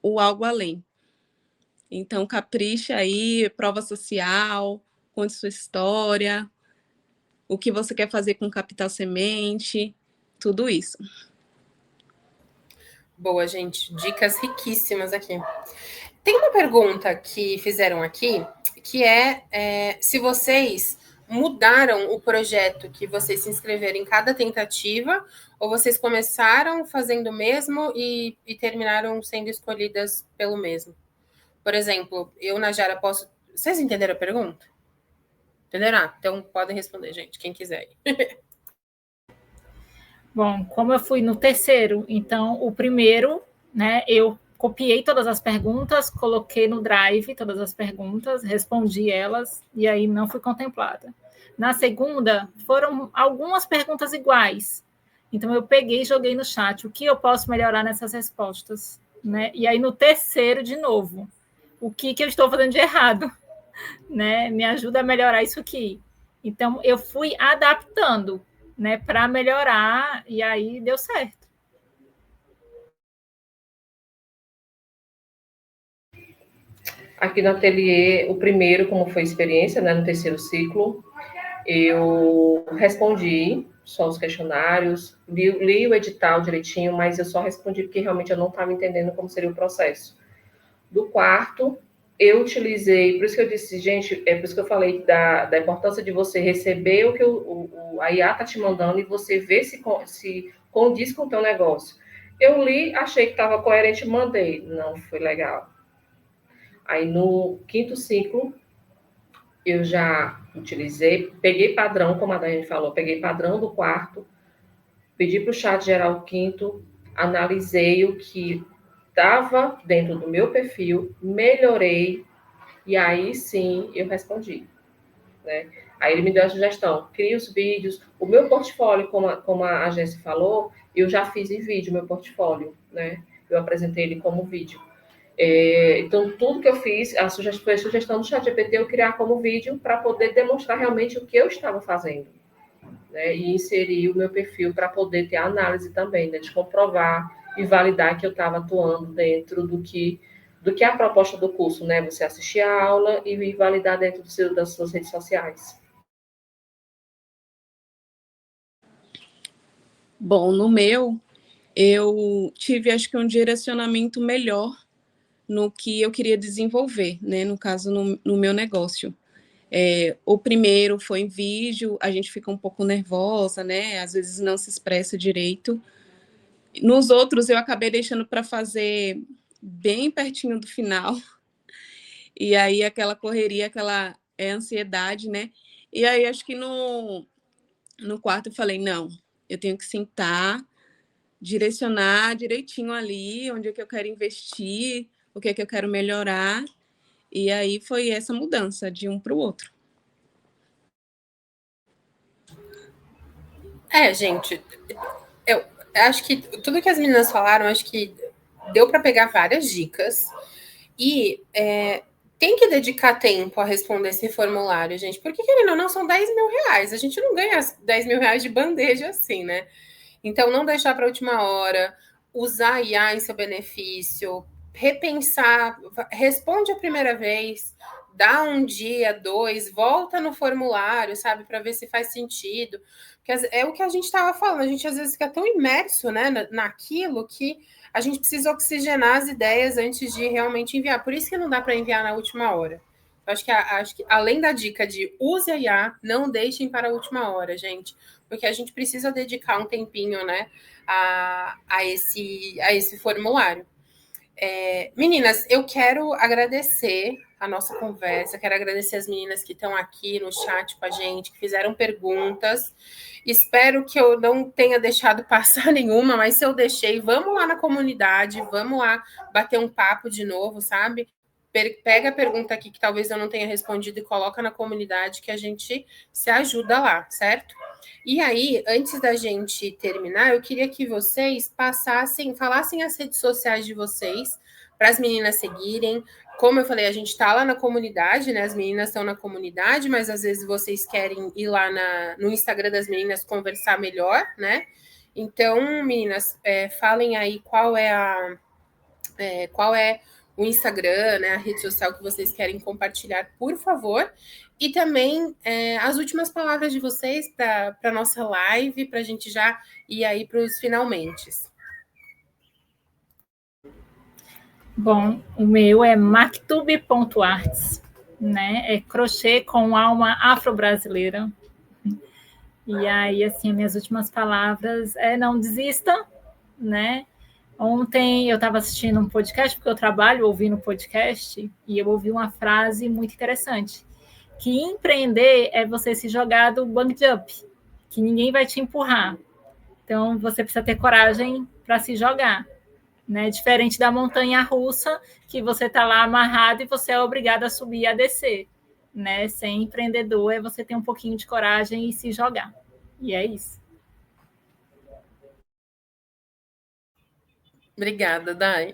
o algo além. Então, capricha aí, prova social, conte sua história, o que você quer fazer com capital semente, tudo isso. Boa, gente. Dicas riquíssimas aqui. Tem uma pergunta que fizeram aqui, que é se vocês mudaram o projeto que vocês se inscreveram em cada tentativa, ou vocês começaram fazendo o mesmo e terminaram sendo escolhidas pelo mesmo. Por exemplo, eu, Najara, posso... Vocês entenderam a pergunta? Entenderam? Ah, então podem responder, gente, quem quiser. Bom, como eu fui no terceiro, então o primeiro, né, eu copiei todas as perguntas, coloquei no Drive todas as perguntas, respondi elas e aí não fui contemplada. Na segunda, foram algumas perguntas iguais. Então eu peguei e joguei no chat o que eu posso melhorar nessas respostas, né? E aí no terceiro, de novo, o que eu estou fazendo de errado, né? Me ajuda a melhorar isso aqui. Então eu fui adaptando, né, para melhorar, e aí deu certo. Aqui no ateliê, o primeiro, como foi experiência, né, no terceiro ciclo, eu respondi só os questionários, li o edital direitinho, mas eu só respondi porque realmente eu não estava entendendo como seria o processo. Do quarto, eu utilizei, por isso que eu disse, gente, é por isso que eu falei da importância de você receber o que a IA está te mandando e você ver se condiz com o teu negócio. Eu li, achei que estava coerente, mandei. Não foi legal. Aí, no quinto ciclo, eu já utilizei, peguei padrão, como a Daiane falou, peguei padrão do quarto, pedi para o chat gerar o quinto, analisei o que estava dentro do meu perfil, melhorei, e aí sim eu respondi, né? Aí ele me deu a sugestão, cria os vídeos, o meu portfólio, como a Jéssica falou, eu já fiz em vídeo, meu portfólio, né? Eu apresentei ele como vídeo. Então, tudo que eu fiz, foi a sugestão do ChatGPT eu criar como vídeo para poder demonstrar realmente o que eu estava fazendo, né? E inserir o meu perfil para poder ter a análise também, né? De comprovar e validar que eu estava atuando dentro do que é a proposta do curso, né? Você assistir a aula e validar dentro das suas redes sociais. Bom, no meu, eu tive, acho que, um direcionamento melhor no que eu queria desenvolver, né? No caso, no meu negócio. O primeiro foi em vídeo, a gente fica um pouco nervosa, né? Às vezes não se expressa direito. Nos outros, eu acabei deixando para fazer bem pertinho do final. E aí, aquela correria, aquela ansiedade, né? E aí, acho que no quarto, eu falei, não, eu tenho que sentar, direcionar direitinho ali, onde é que eu quero investir, o que é que eu quero melhorar. E aí, foi essa mudança de um para o outro. Gente, eu acho que tudo que as meninas falaram, acho que deu para pegar várias dicas. E tem que dedicar tempo a responder esse formulário, gente, porque querendo ou não, são 10 mil reais. A gente não ganha 10 mil reais de bandeja assim, né? Então, não deixar para a última hora, usar a IA em seu benefício, repensar, responde a primeira vez, dá um dia, 2, volta no formulário, sabe, para ver se faz sentido. Porque é o que a gente estava falando, a gente às vezes fica tão imerso, né, naquilo que a gente precisa oxigenar as ideias antes de realmente enviar. Por isso que não dá para enviar na última hora. Eu acho que além da dica de use a IA, não deixem para a última hora, gente, porque a gente precisa dedicar um tempinho, né, a esse formulário. Meninas, eu quero agradecer a nossa conversa, quero agradecer as meninas que estão aqui no chat com a gente, que fizeram perguntas. Espero que eu não tenha deixado passar nenhuma, mas se eu deixei, vamos lá na comunidade, vamos lá bater um papo de novo, sabe? Pega a pergunta aqui que talvez eu não tenha respondido e coloca na comunidade que a gente se ajuda lá, certo? E aí, antes da gente terminar, eu queria que vocês falassem as redes sociais de vocês para as meninas seguirem, como eu falei, a gente está lá na comunidade, né? As meninas estão na comunidade, mas às vezes vocês querem ir lá no Instagram das meninas conversar melhor, né? Então, meninas, falem aí qual é o Instagram, né, a rede social que vocês querem compartilhar, por favor. E também as últimas palavras de vocês para a nossa live, para a gente já ir aí para os finalmente. Bom, o meu é maktub.arts, né? É crochê com alma afro-brasileira. E aí, assim, minhas últimas palavras não desista, né? Ontem eu estava assistindo um podcast, porque eu trabalho ouvindo podcast, e eu ouvi uma frase muito interessante, que empreender é você se jogar do bungee jump, que ninguém vai te empurrar. Então, você precisa ter coragem para se jogar, né? Diferente da montanha-russa, que você está lá amarrado e você é obrigado a subir e a descer, né? Ser empreendedor é você ter um pouquinho de coragem e se jogar. E é isso. Obrigada, Dai.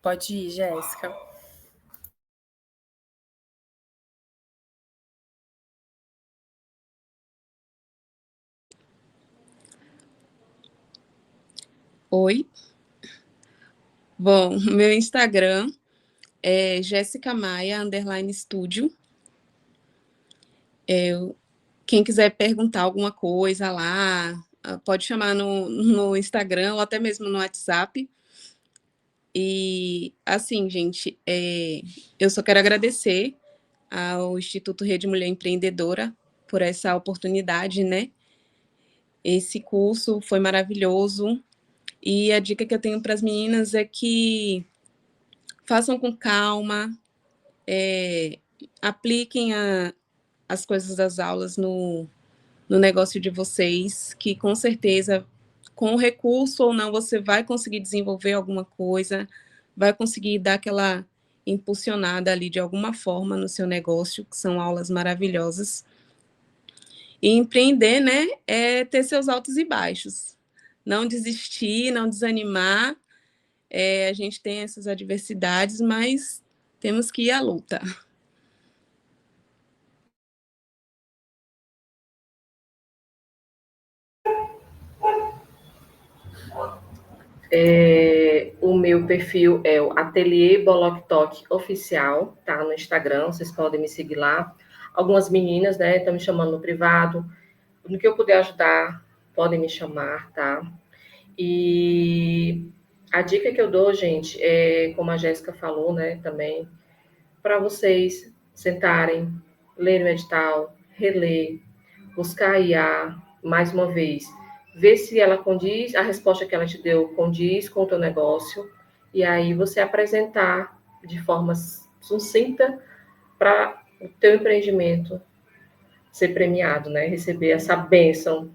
Pode ir, Jéssica. Oi. Bom, meu Instagram é Jéssica Maia _studio. Quem quiser perguntar alguma coisa lá, pode chamar no Instagram ou até mesmo no WhatsApp. E, assim, gente, eu só quero agradecer ao Instituto Rede Mulher Empreendedora por essa oportunidade, né? Esse curso foi maravilhoso. E a dica que eu tenho para as meninas é que façam com calma, apliquem as coisas das aulas no negócio de vocês, que com certeza, com recurso ou não, você vai conseguir desenvolver alguma coisa, vai conseguir dar aquela impulsionada ali de alguma forma no seu negócio, que são aulas maravilhosas. E empreender, né, é ter seus altos e baixos. Não desistir, não desanimar. A gente tem essas adversidades, mas temos que ir à luta. O meu perfil é o Ateliê Boloktok Oficial, tá? No Instagram, vocês podem me seguir lá. Algumas meninas, né, estão me chamando no privado. No que eu puder ajudar, podem me chamar, tá? E a dica que eu dou, gente, como a Jéssica falou, né, também, para vocês sentarem, lerem o edital, reler, buscar a IA, mais uma vez, ver se ela condiz, a resposta que ela te deu condiz com o teu negócio, e aí você apresentar de forma sucinta para o teu empreendimento ser premiado, né? Receber essa bênção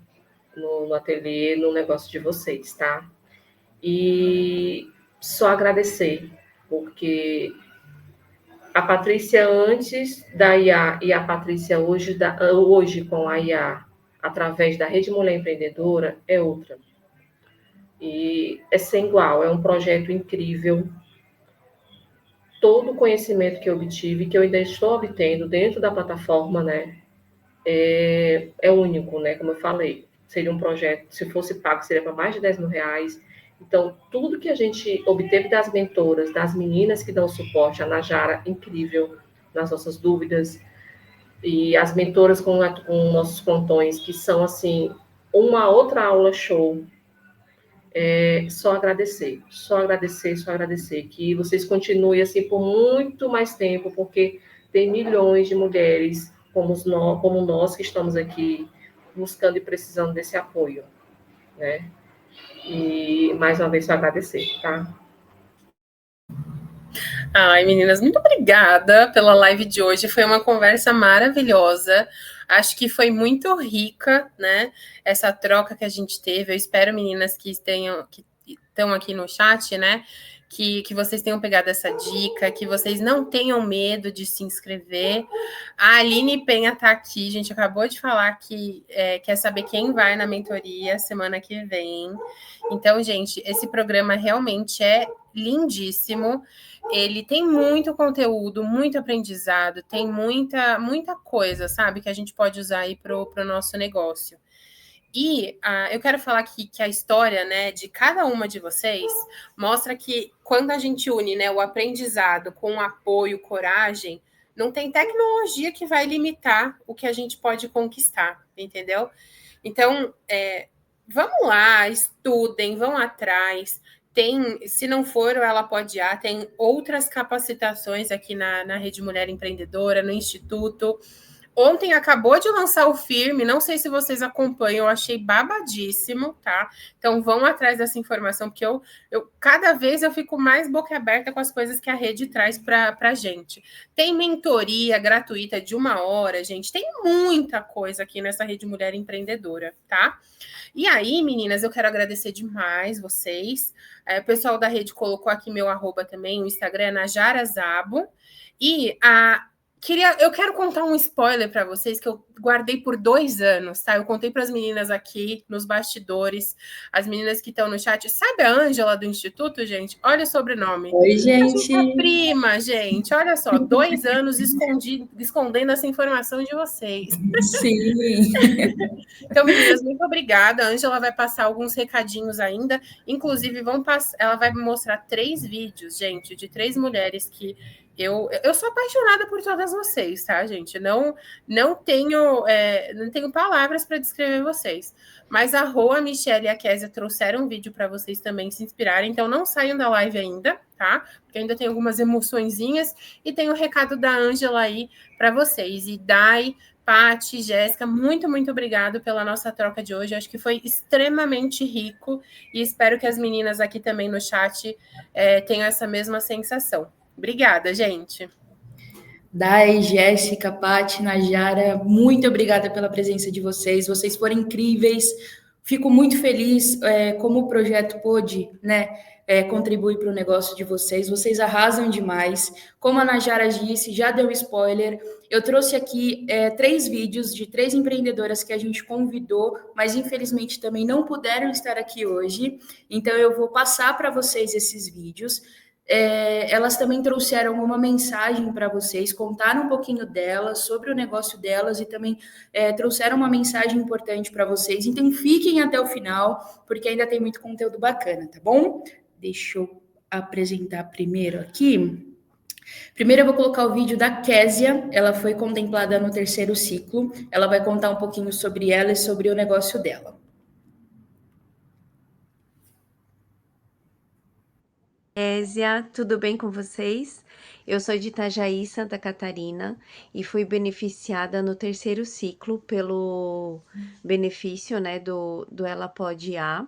no ateliê, no negócio de vocês, tá? E só agradecer, porque a Patrícia antes da IA e a Patrícia hoje com a IA, através da Rede Mulher Empreendedora, é outra. E é sem igual, é um projeto incrível. Todo o conhecimento que eu obtive, que eu ainda estou obtendo dentro da plataforma, né, é único, né, como eu falei. Seria um projeto, se fosse pago, seria para mais de 10 mil reais. Então, tudo que a gente obteve das mentoras, das meninas que dão suporte, a Najara, incrível, nas nossas dúvidas, e as mentoras com nossos plantões, que são, assim, uma outra aula show. Só agradecer, que vocês continuem assim por muito mais tempo, porque tem milhões de mulheres como nós que estamos aqui buscando e precisando desse apoio, né? E mais uma vez só agradecer, tá? Ai, meninas, muito obrigada pela live de hoje. Foi uma conversa maravilhosa. Acho que foi muito rica, né? Essa troca que a gente teve. Eu espero, meninas, que estão aqui no chat, né? que vocês tenham pegado essa dica, que vocês não tenham medo de se inscrever. A Aline Penha está aqui, a gente acabou de falar que quer saber quem vai na mentoria semana que vem. Então, gente, esse programa realmente é lindíssimo. Ele tem muito conteúdo, muito aprendizado, tem muita coisa, sabe, que a gente pode usar aí para o nosso negócio. E eu quero falar aqui que a história, né, de cada uma de vocês mostra que quando a gente une, né, o aprendizado com apoio, coragem, não tem tecnologia que vai limitar o que a gente pode conquistar, entendeu? Então, vamos lá, estudem, vão atrás. Tem, se não for o Ela Pode Ir, tem outras capacitações aqui na Rede Mulher Empreendedora, no Instituto. Ontem acabou de lançar o Firme, não sei se vocês acompanham, eu achei babadíssimo, tá? Então vão atrás dessa informação, porque eu cada vez eu fico mais boca aberta com as coisas que a rede traz para gente. Tem mentoria gratuita de 1 hora, gente, tem muita coisa aqui nessa Rede Mulher Empreendedora, tá? E aí, meninas, eu quero agradecer demais vocês. O pessoal da rede colocou aqui meu arroba também, o Instagram é Najara Zabo. E eu quero contar um spoiler para vocês que eu guardei por 2 anos, tá? Eu contei para as meninas aqui nos bastidores, as meninas que estão no chat. Sabe a Ângela do Instituto, gente? Olha o sobrenome. Oi, gente. A gente é prima, gente. Olha só, 2 anos escondendo essa informação de vocês. Sim. Então, meninas, muito obrigada. A Ângela vai passar alguns recadinhos ainda. Inclusive, ela vai mostrar 3 vídeos, gente, de 3 mulheres que eu sou apaixonada por todas vocês, tá, gente? Não tenho palavras para descrever vocês. Mas a Rô, a Michelle e a Késia trouxeram um vídeo para vocês também se inspirarem. Então, não saiam da live ainda, tá? Porque ainda tem algumas emoçõezinhas. E tem o recado da Ângela aí para vocês. E Dai, Paty, Jéssica, muito, muito obrigado pela nossa troca de hoje. Acho que foi extremamente rico. E espero que as meninas aqui também no chat tenham essa mesma sensação. Obrigada, gente. Dai, Jéssica, Paty, Najara, muito obrigada pela presença de vocês. Vocês foram incríveis. Fico muito feliz como o projeto pôde, né, contribuir para o negócio de vocês. Vocês arrasam demais. Como a Najara disse, já deu spoiler. Eu trouxe aqui 3 vídeos de 3 empreendedoras que a gente convidou, mas infelizmente também não puderam estar aqui hoje. Então eu vou passar para vocês esses vídeos. Elas também trouxeram uma mensagem para vocês, contaram um pouquinho delas, sobre o negócio delas e também trouxeram uma mensagem importante para vocês. Então fiquem até o final, porque ainda tem muito conteúdo bacana, tá bom? Deixa eu apresentar primeiro aqui. Primeiro eu vou colocar o vídeo da Késia, ela foi contemplada no 3º ciclo, ela vai contar um pouquinho sobre ela e sobre o negócio dela. Késia, tudo bem com vocês? Eu sou de Itajaí, Santa Catarina, e fui beneficiada no 3º ciclo pelo benefício, né, do Ela Pode Ir,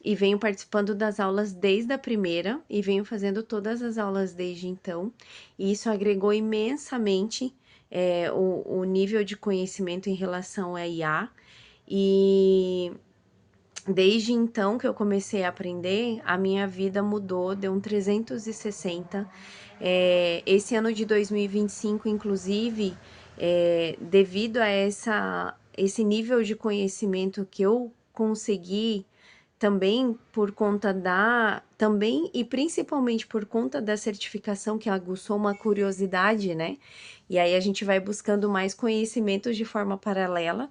e venho participando das aulas desde a primeira, e venho fazendo todas as aulas desde então, e isso agregou imensamente o nível de conhecimento em relação a IA, e desde então que eu comecei a aprender, a minha vida mudou, deu um 360. Esse ano de 2025, inclusive, devido a esse nível de conhecimento que eu consegui, também por conta também e principalmente por conta da certificação que aguçou uma curiosidade, né? E aí a gente vai buscando mais conhecimentos de forma paralela.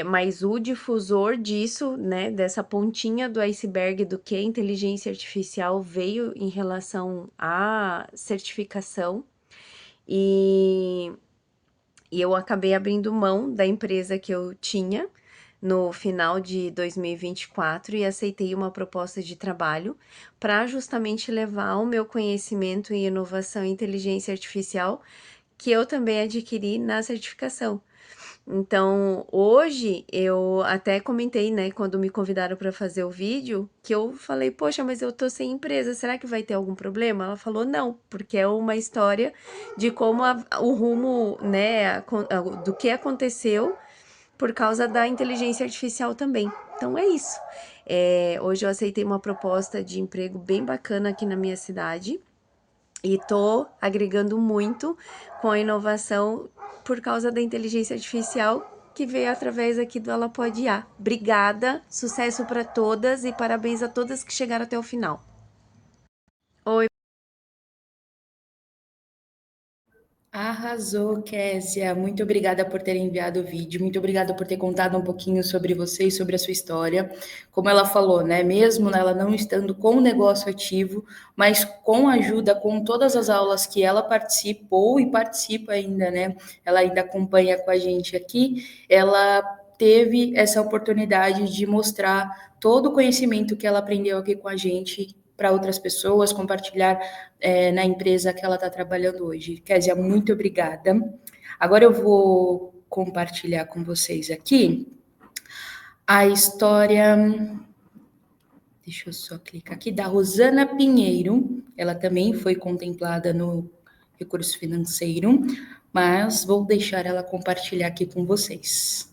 Mas o difusor disso, né, dessa pontinha do iceberg do que a inteligência artificial veio em relação à certificação, e eu acabei abrindo mão da empresa que eu tinha no final de 2024 e aceitei uma proposta de trabalho para justamente levar o meu conhecimento em inovação e inteligência artificial, que eu também adquiri na certificação. Então, hoje, eu até comentei, né, quando me convidaram para fazer o vídeo, que eu falei, poxa, mas eu tô sem empresa, será que vai ter algum problema? Ela falou, não, porque é uma história de como o rumo, né, do que aconteceu por causa da inteligência artificial também. Então, é isso. Hoje eu aceitei uma proposta de emprego bem bacana aqui na minha cidade e tô agregando muito com a inovação por causa da inteligência artificial que veio através aqui do Ela Pode IA. Obrigada, sucesso para todas e parabéns a todas que chegaram até o final. Oi. Arrasou, Késia. Muito obrigada por ter enviado o vídeo. Muito obrigada por ter contado um pouquinho sobre você e sobre a sua história. Como ela falou, né? Mesmo ela não estando com o negócio ativo, mas com ajuda, com todas as aulas que ela participou e participa ainda, né? Ela ainda acompanha com a gente aqui. Ela teve essa oportunidade de mostrar todo o conhecimento que ela aprendeu aqui com a gente para outras pessoas, compartilhar na empresa que ela está trabalhando hoje. Késia, muito obrigada. Agora eu vou compartilhar com vocês aqui a história, deixa eu só clicar aqui, da Rosana Pinheiro. Ela também foi contemplada no recurso financeiro, mas vou deixar ela compartilhar aqui com vocês.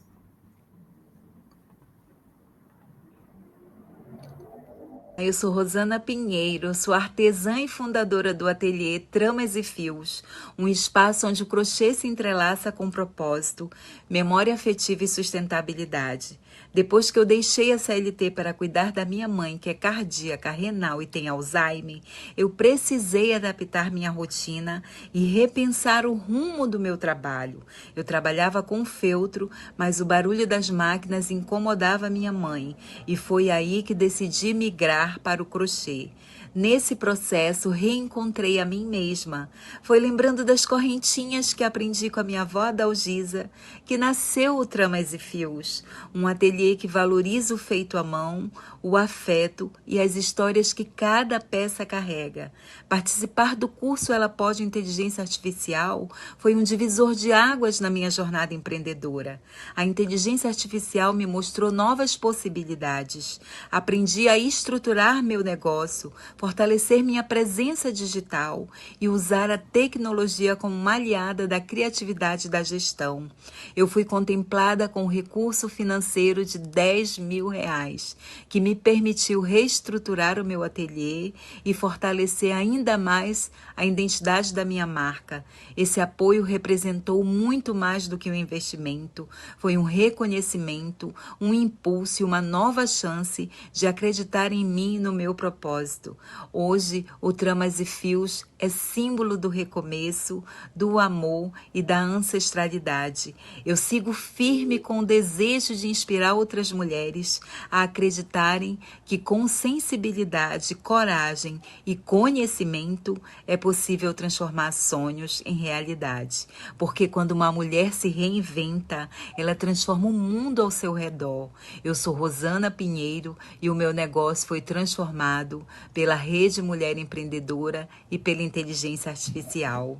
Eu sou Rosana Pinheiro, sou artesã e fundadora do ateliê Tramas e Fios, um espaço onde o crochê se entrelaça com propósito, memória afetiva e sustentabilidade. Depois que eu deixei a CLT para cuidar da minha mãe, que é cardíaca, renal e tem Alzheimer, eu precisei adaptar minha rotina e repensar o rumo do meu trabalho. Eu trabalhava com feltro, mas o barulho das máquinas incomodava minha mãe, e foi aí que decidi migrar para o crochê. Nesse processo, reencontrei a mim mesma. Foi lembrando das correntinhas que aprendi com a minha avó Adalgisa, que nasceu o Tramas e Fios, um ateliê que valoriza o feito à mão, o afeto e as histórias que cada peça carrega. Participar do curso Ela Pode Inteligência Artificial foi um divisor de águas na minha jornada empreendedora. A inteligência artificial me mostrou novas possibilidades. Aprendi a estruturar meu negócio, fortalecer minha presença digital e usar a tecnologia como uma aliada da criatividade e da gestão. Eu fui contemplada com um recurso financeiro de R$10.000, que me permitiu reestruturar o meu ateliê e fortalecer ainda mais a identidade da minha marca. Esse apoio representou muito mais do que um investimento, foi um reconhecimento, um impulso e uma nova chance de acreditar em mim e no meu propósito. Hoje, o Tramas e Fios é símbolo do recomeço, do amor e da ancestralidade. Eu sigo firme com o desejo de inspirar outras mulheres a acreditarem que com sensibilidade, coragem e conhecimento é possível transformar sonhos em realidade. Porque quando uma mulher se reinventa, ela transforma o mundo ao seu redor. Eu sou Rosana Pinheiro e o meu negócio foi transformado pela Rede Mulher Empreendedora e pela inteligência artificial.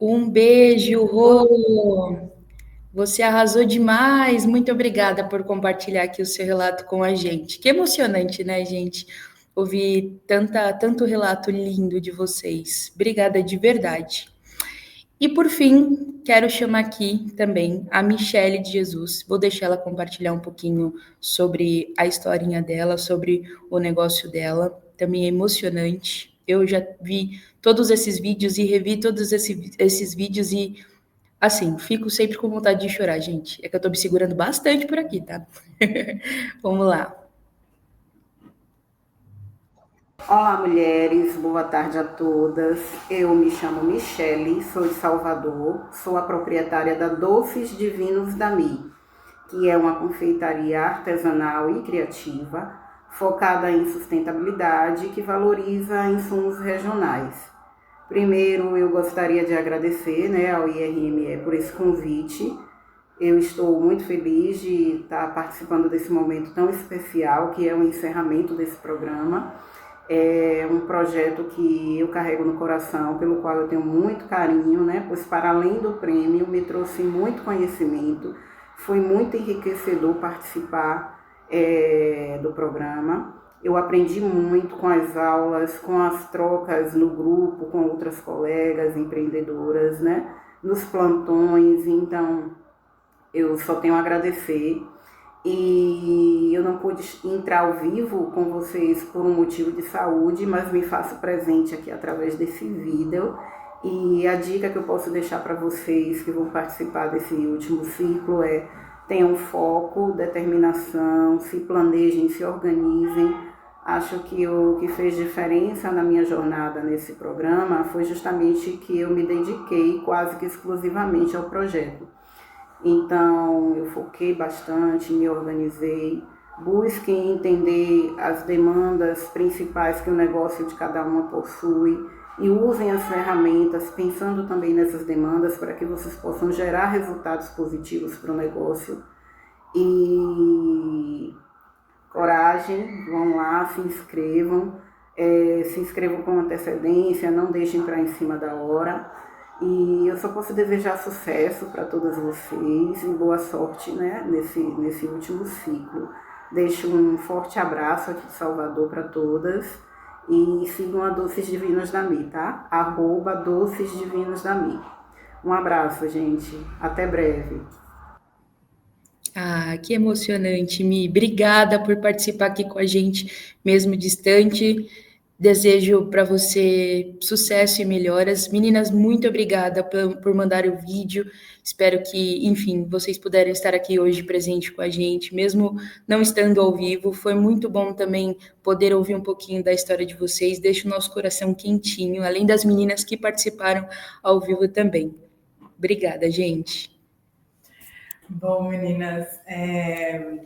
Um beijo, Rô! Você arrasou demais. Muito obrigada por compartilhar aqui o seu relato com a gente. Que emocionante, né, gente? Ouvir tanto relato lindo de vocês. Obrigada de verdade. E por fim, quero chamar aqui também a Michele de Jesus. Vou deixar ela compartilhar um pouquinho sobre a historinha dela, sobre o negócio dela. Também é emocionante. Eu já vi todos esses vídeos e revi todos esses vídeos e, assim, fico sempre com vontade de chorar, gente. É que eu tô me segurando bastante por aqui, tá? Vamos lá. Olá, mulheres, boa tarde a todas. Eu me chamo Michele, sou de Salvador, sou a proprietária da Doces Divinos da Mi, que é uma confeitaria artesanal e criativa, focada em sustentabilidade que valoriza insumos regionais. Primeiro, eu gostaria de agradecer, ao IRME por esse convite. Eu estou muito feliz de estar participando desse momento tão especial, que é o encerramento desse programa. É um projeto que eu carrego no coração, pelo qual eu tenho muito carinho, pois para além do prêmio me trouxe muito conhecimento, foi muito enriquecedor participar do programa. Eu aprendi muito com as aulas, com as trocas no grupo, com outras colegas empreendedoras, nos plantões, então eu só tenho a agradecer. e eu não pude entrar ao vivo com vocês por um motivo de saúde, mas me faço presente aqui através desse vídeo. E a dica que eu posso deixar para vocês que vão participar desse último ciclo é: tenham foco, determinação, se planejem, se organizem. Acho que o que fez diferença na minha jornada nesse programa foi justamente que eu me dediquei quase que exclusivamente ao projeto. Então, eu foquei bastante, me organizei, busquem entender as demandas principais que o negócio de cada uma possui e usem as ferramentas pensando também nessas demandas para que vocês possam gerar resultados positivos para o negócio. E coragem, vão lá, se inscrevam com antecedência, não deixem para em cima da hora. E eu só posso desejar sucesso para todas vocês e boa sorte, né, nesse último ciclo. Deixo um forte abraço aqui de Salvador para todas e sigam a Doces Divinos da Mi, tá? @docesdivinosdami. Um abraço, gente. Até breve. Ah, que emocionante, Mi. Obrigada por participar aqui com a gente, mesmo distante. Desejo para você sucesso e melhoras. Meninas, muito obrigada por mandar o vídeo. Espero que, enfim, vocês puderem estar aqui hoje presente com a gente, mesmo não estando ao vivo. Foi muito bom também poder ouvir um pouquinho da história de vocês. Deixa o nosso coração quentinho, além das meninas que participaram ao vivo também. Obrigada, gente. Bom, meninas,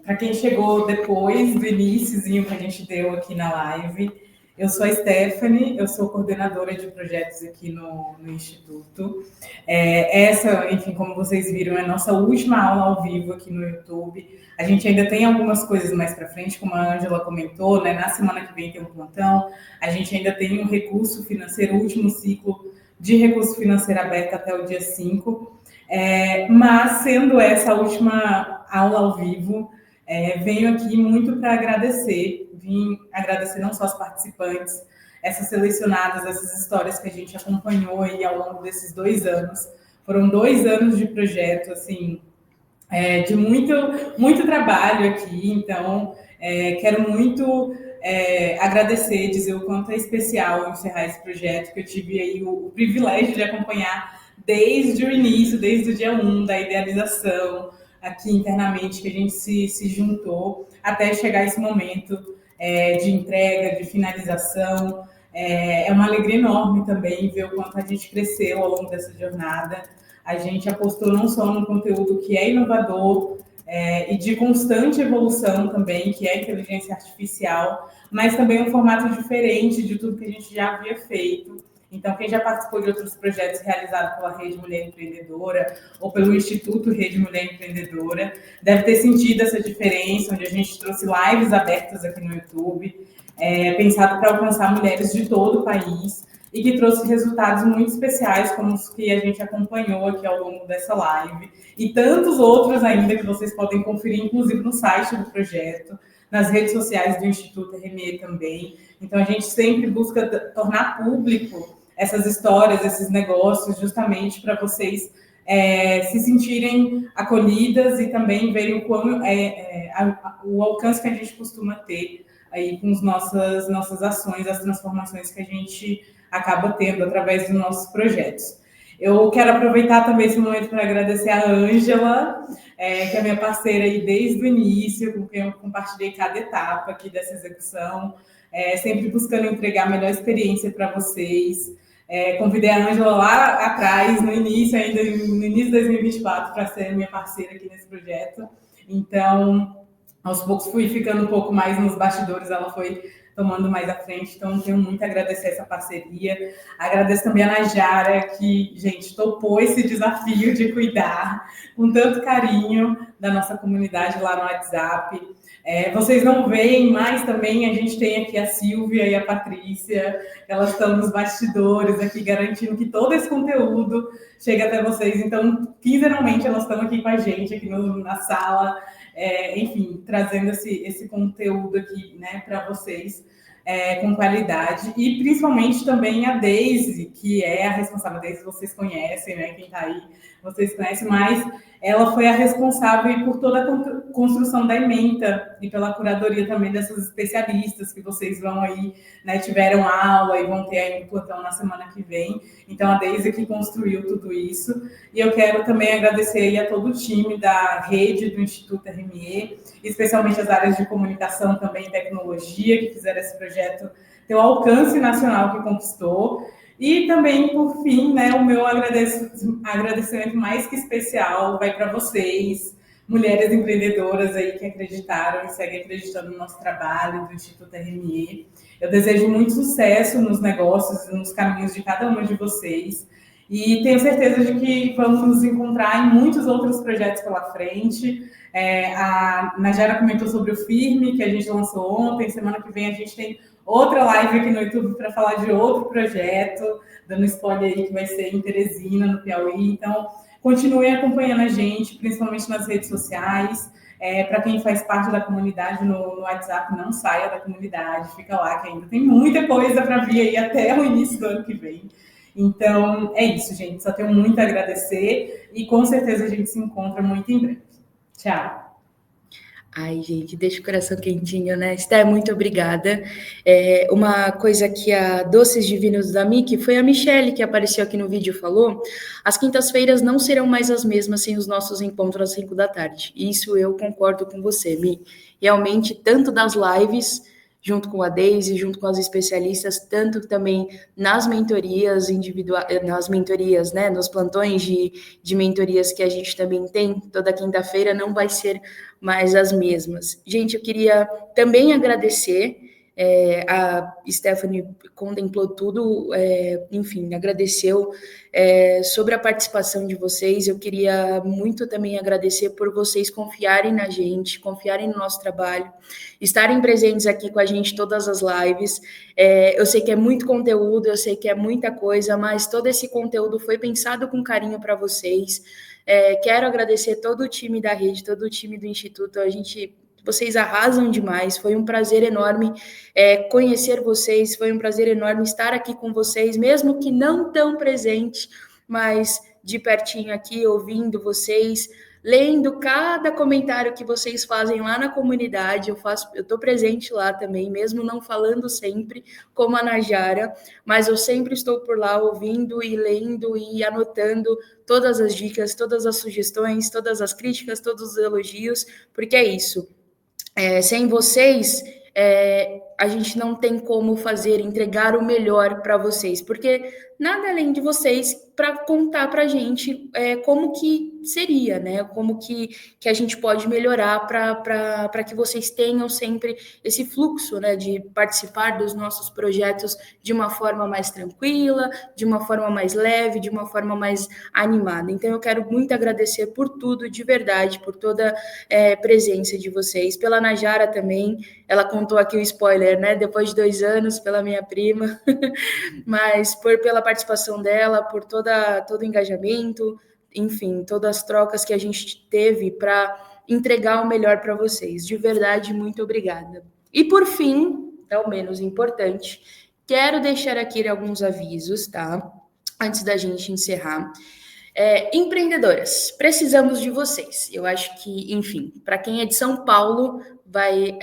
para quem chegou depois do iniciozinho que a gente deu aqui na live, eu sou a Stephanie, eu sou coordenadora de projetos aqui no Instituto. Essa, enfim, como vocês viram, é a nossa última aula ao vivo aqui no YouTube. A gente ainda tem algumas coisas mais para frente, como a Ângela comentou, né? Na semana que vem tem um plantão. A gente ainda tem um recurso financeiro, o último ciclo de recurso financeiro aberto até o dia 5. Mas, sendo essa a última aula ao vivo, venho aqui muito para agradecer. Vim agradecer não só as participantes, essas selecionadas, essas histórias que a gente acompanhou aí ao longo desses 2 anos. Foram 2 anos de projeto, assim, de muito trabalho aqui. Então, quero muito agradecer, dizer o quanto é especial encerrar esse projeto, que eu tive aí o privilégio de acompanhar desde o início, desde o dia 1 da idealização, aqui internamente, que a gente se juntou, até chegar esse momento de entrega, de finalização. É uma alegria enorme também ver o quanto a gente cresceu ao longo dessa jornada. A gente apostou não só no conteúdo que é inovador e de constante evolução também, que é a inteligência artificial, mas também um formato diferente de tudo que a gente já havia feito. Então, quem já participou de outros projetos realizados pela Rede Mulher Empreendedora ou pelo Instituto Rede Mulher Empreendedora deve ter sentido essa diferença, onde a gente trouxe lives abertas aqui no YouTube, pensado para alcançar mulheres de todo o país e que trouxe resultados muito especiais, como os que a gente acompanhou aqui ao longo dessa live, e tantos outros ainda que vocês podem conferir, inclusive no site do projeto, nas redes sociais do Instituto RME também. Então, a gente sempre busca tornar público essas histórias, esses negócios, justamente para vocês se sentirem acolhidas e também verem o alcance que a gente costuma ter aí com as nossas ações, as transformações que a gente acaba tendo através dos nossos projetos. Eu quero aproveitar também esse momento para agradecer a Ângela, que é minha parceira aí desde o início, com quem eu compartilhei cada etapa aqui dessa execução, sempre buscando entregar a melhor experiência para vocês. Convidei a Ângela lá atrás, no início de 2024, para ser minha parceira aqui nesse projeto. Então, aos poucos fui ficando um pouco mais nos bastidores, ela foi tomando mais à frente, então tenho muito a agradecer essa parceria. Agradeço também a Najara, que, gente, topou esse desafio de cuidar com tanto carinho da nossa comunidade lá no WhatsApp. Vocês não veem, mas também a gente tem aqui a Silvia e a Patrícia, elas estão nos bastidores aqui, garantindo que todo esse conteúdo chega até vocês. Então, quinzenalmente, elas estão aqui com a gente, aqui na sala, enfim, trazendo esse conteúdo aqui, né, para vocês. com qualidade, e principalmente também a Deise, que é a responsável. Deise vocês conhecem, né? Quem está aí, vocês conhecem, mas ela foi a responsável por toda a construção da ementa e pela curadoria também dessas especialistas que vocês vão aí, né, tiveram aula e vão ter aí um plantão na semana que vem. Então, a Deise que construiu tudo isso. E eu quero também agradecer aí a todo o time da rede do Instituto RME, especialmente as áreas de comunicação também e tecnologia, que fizeram esse projeto ter o alcance nacional que conquistou. E também, por fim, né, o meu agradecimento mais que especial vai para vocês, mulheres empreendedoras aí que acreditaram e seguem acreditando no nosso trabalho do Instituto RME. Eu desejo muito sucesso nos negócios e nos caminhos de cada uma de vocês. E tenho certeza de que vamos nos encontrar em muitos outros projetos pela frente. A Najara comentou sobre o Firme, que a gente lançou ontem. Semana que vem a gente tem outra live aqui no YouTube para falar de outro projeto, dando spoiler aí que vai ser em Teresina, no Piauí. Então, continuem acompanhando a gente, principalmente nas redes sociais. Para quem faz parte da comunidade no WhatsApp, não saia da comunidade, fica lá, que ainda tem muita coisa para vir aí até o início do ano que vem. Então, é isso, gente. Só tenho muito a agradecer e com certeza a gente se encontra muito em breve. Tchau. Ai, gente, deixa o coração quentinho, né? Esther, muito obrigada. Uma coisa que a Doces Divinos da Mi, que foi a Michelle que apareceu aqui no vídeo, falou, as quintas-feiras não serão mais as mesmas sem os nossos encontros às 5 da tarde. Isso eu concordo com você, Mi. Realmente, tanto das lives, junto com a Deise, junto com as especialistas, tanto também nas mentorias individuais, nas mentorias, né, nos plantões de mentorias que a gente também tem toda quinta-feira, não vai ser mais as mesmas. Gente, eu queria também agradecer, a Stephanie contemplou tudo, enfim, agradeceu sobre a participação de vocês. Eu queria muito também agradecer por vocês confiarem na gente, confiarem no nosso trabalho, estarem presentes aqui com a gente todas as lives. Eu sei que é muito conteúdo, eu sei que é muita coisa, mas todo esse conteúdo foi pensado com carinho para vocês. Quero agradecer todo o time da rede, todo o time do Instituto. Vocês arrasam demais, foi um prazer enorme conhecer vocês, foi um prazer enorme estar aqui com vocês, mesmo que não tão presente, mas de pertinho aqui, ouvindo vocês, lendo cada comentário que vocês fazem lá na comunidade. Eu estou presente lá também, mesmo não falando sempre, como a Najara, mas eu sempre estou por lá ouvindo e lendo e anotando todas as dicas, todas as sugestões, todas as críticas, todos os elogios, porque é isso. Sem vocês, a gente não tem como entregar o melhor para vocês, porque nada além de vocês para contar para a gente como que seria, né? Como que a gente pode melhorar para que vocês tenham sempre esse fluxo, né, de participar dos nossos projetos de uma forma mais tranquila, de uma forma mais leve, de uma forma mais animada. Então, eu quero muito agradecer por tudo, de verdade, por toda a presença de vocês, pela Najara também. Ela contou aqui o spoiler, né? Depois de 2 anos, pela minha prima, mas pela participação dela, por todo o engajamento, enfim, todas as trocas que a gente teve para entregar o melhor para vocês. De verdade, muito obrigada. E por fim, não menos importante, quero deixar aqui alguns avisos, tá? Antes da gente encerrar. Empreendedoras, precisamos de vocês. Eu acho que, enfim, para quem é de São Paulo, vai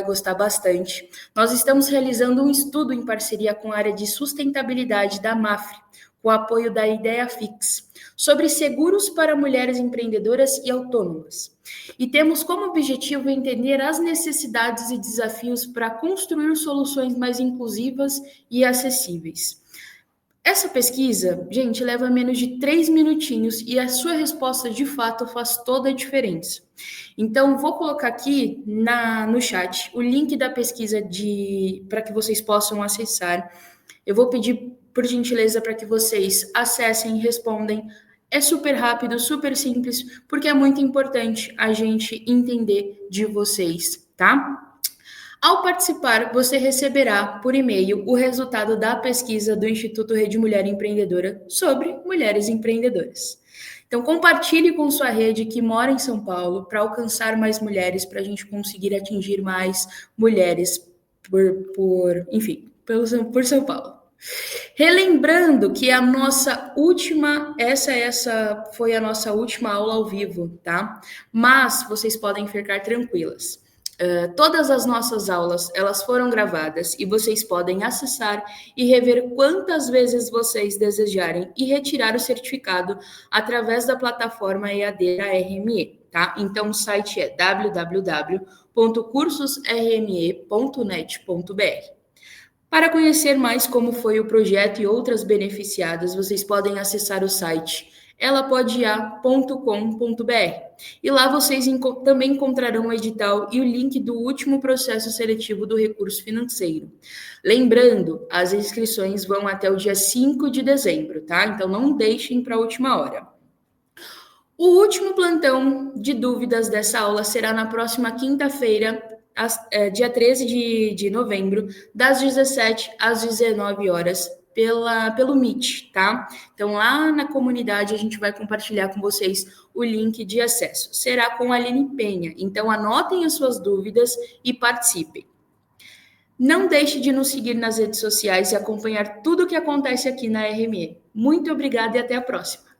gostar bastante. Nós estamos realizando um estudo em parceria com a área de sustentabilidade da MAFRE, com o apoio da Ideia Fix, sobre seguros para mulheres empreendedoras e autônomas. E temos como objetivo entender as necessidades e desafios para construir soluções mais inclusivas e acessíveis. Essa pesquisa, gente, leva menos de 3 minutinhos e a sua resposta, de fato, faz toda a diferença. Então, vou colocar aqui no chat o link da pesquisa para que vocês possam acessar. Eu vou pedir, por gentileza, para que vocês acessem e respondem. É super rápido, super simples, porque é muito importante a gente entender de vocês, tá? Ao participar, você receberá por e-mail o resultado da pesquisa do Instituto Rede Mulher Empreendedora sobre mulheres empreendedoras. Então, compartilhe com sua rede que mora em São Paulo para alcançar mais mulheres, para a gente conseguir atingir mais mulheres por São Paulo. Relembrando que essa foi a nossa última aula ao vivo, tá? Mas vocês podem ficar tranquilas. Todas as nossas aulas, elas foram gravadas e vocês podem acessar e rever quantas vezes vocês desejarem e retirar o certificado através da plataforma EAD da RME, tá? Então, o site é www.cursosrme.net.br. Para conhecer mais como foi o projeto e outras beneficiadas, vocês podem acessar o site elapodear.com.br. E lá vocês também encontrarão o edital e o link do último processo seletivo do recurso financeiro. Lembrando, as inscrições vão até o dia 5 de dezembro, tá? Então não deixem para a última hora. O último plantão de dúvidas dessa aula será na próxima quinta-feira, dia 13 de novembro, das 17 às 19 horas, pelo Meet, tá? Então, lá na comunidade, a gente vai compartilhar com vocês o link de acesso. Será com a Aline Penha. Então, anotem as suas dúvidas e participem. Não deixe de nos seguir nas redes sociais e acompanhar tudo o que acontece aqui na RME. Muito obrigada e até a próxima.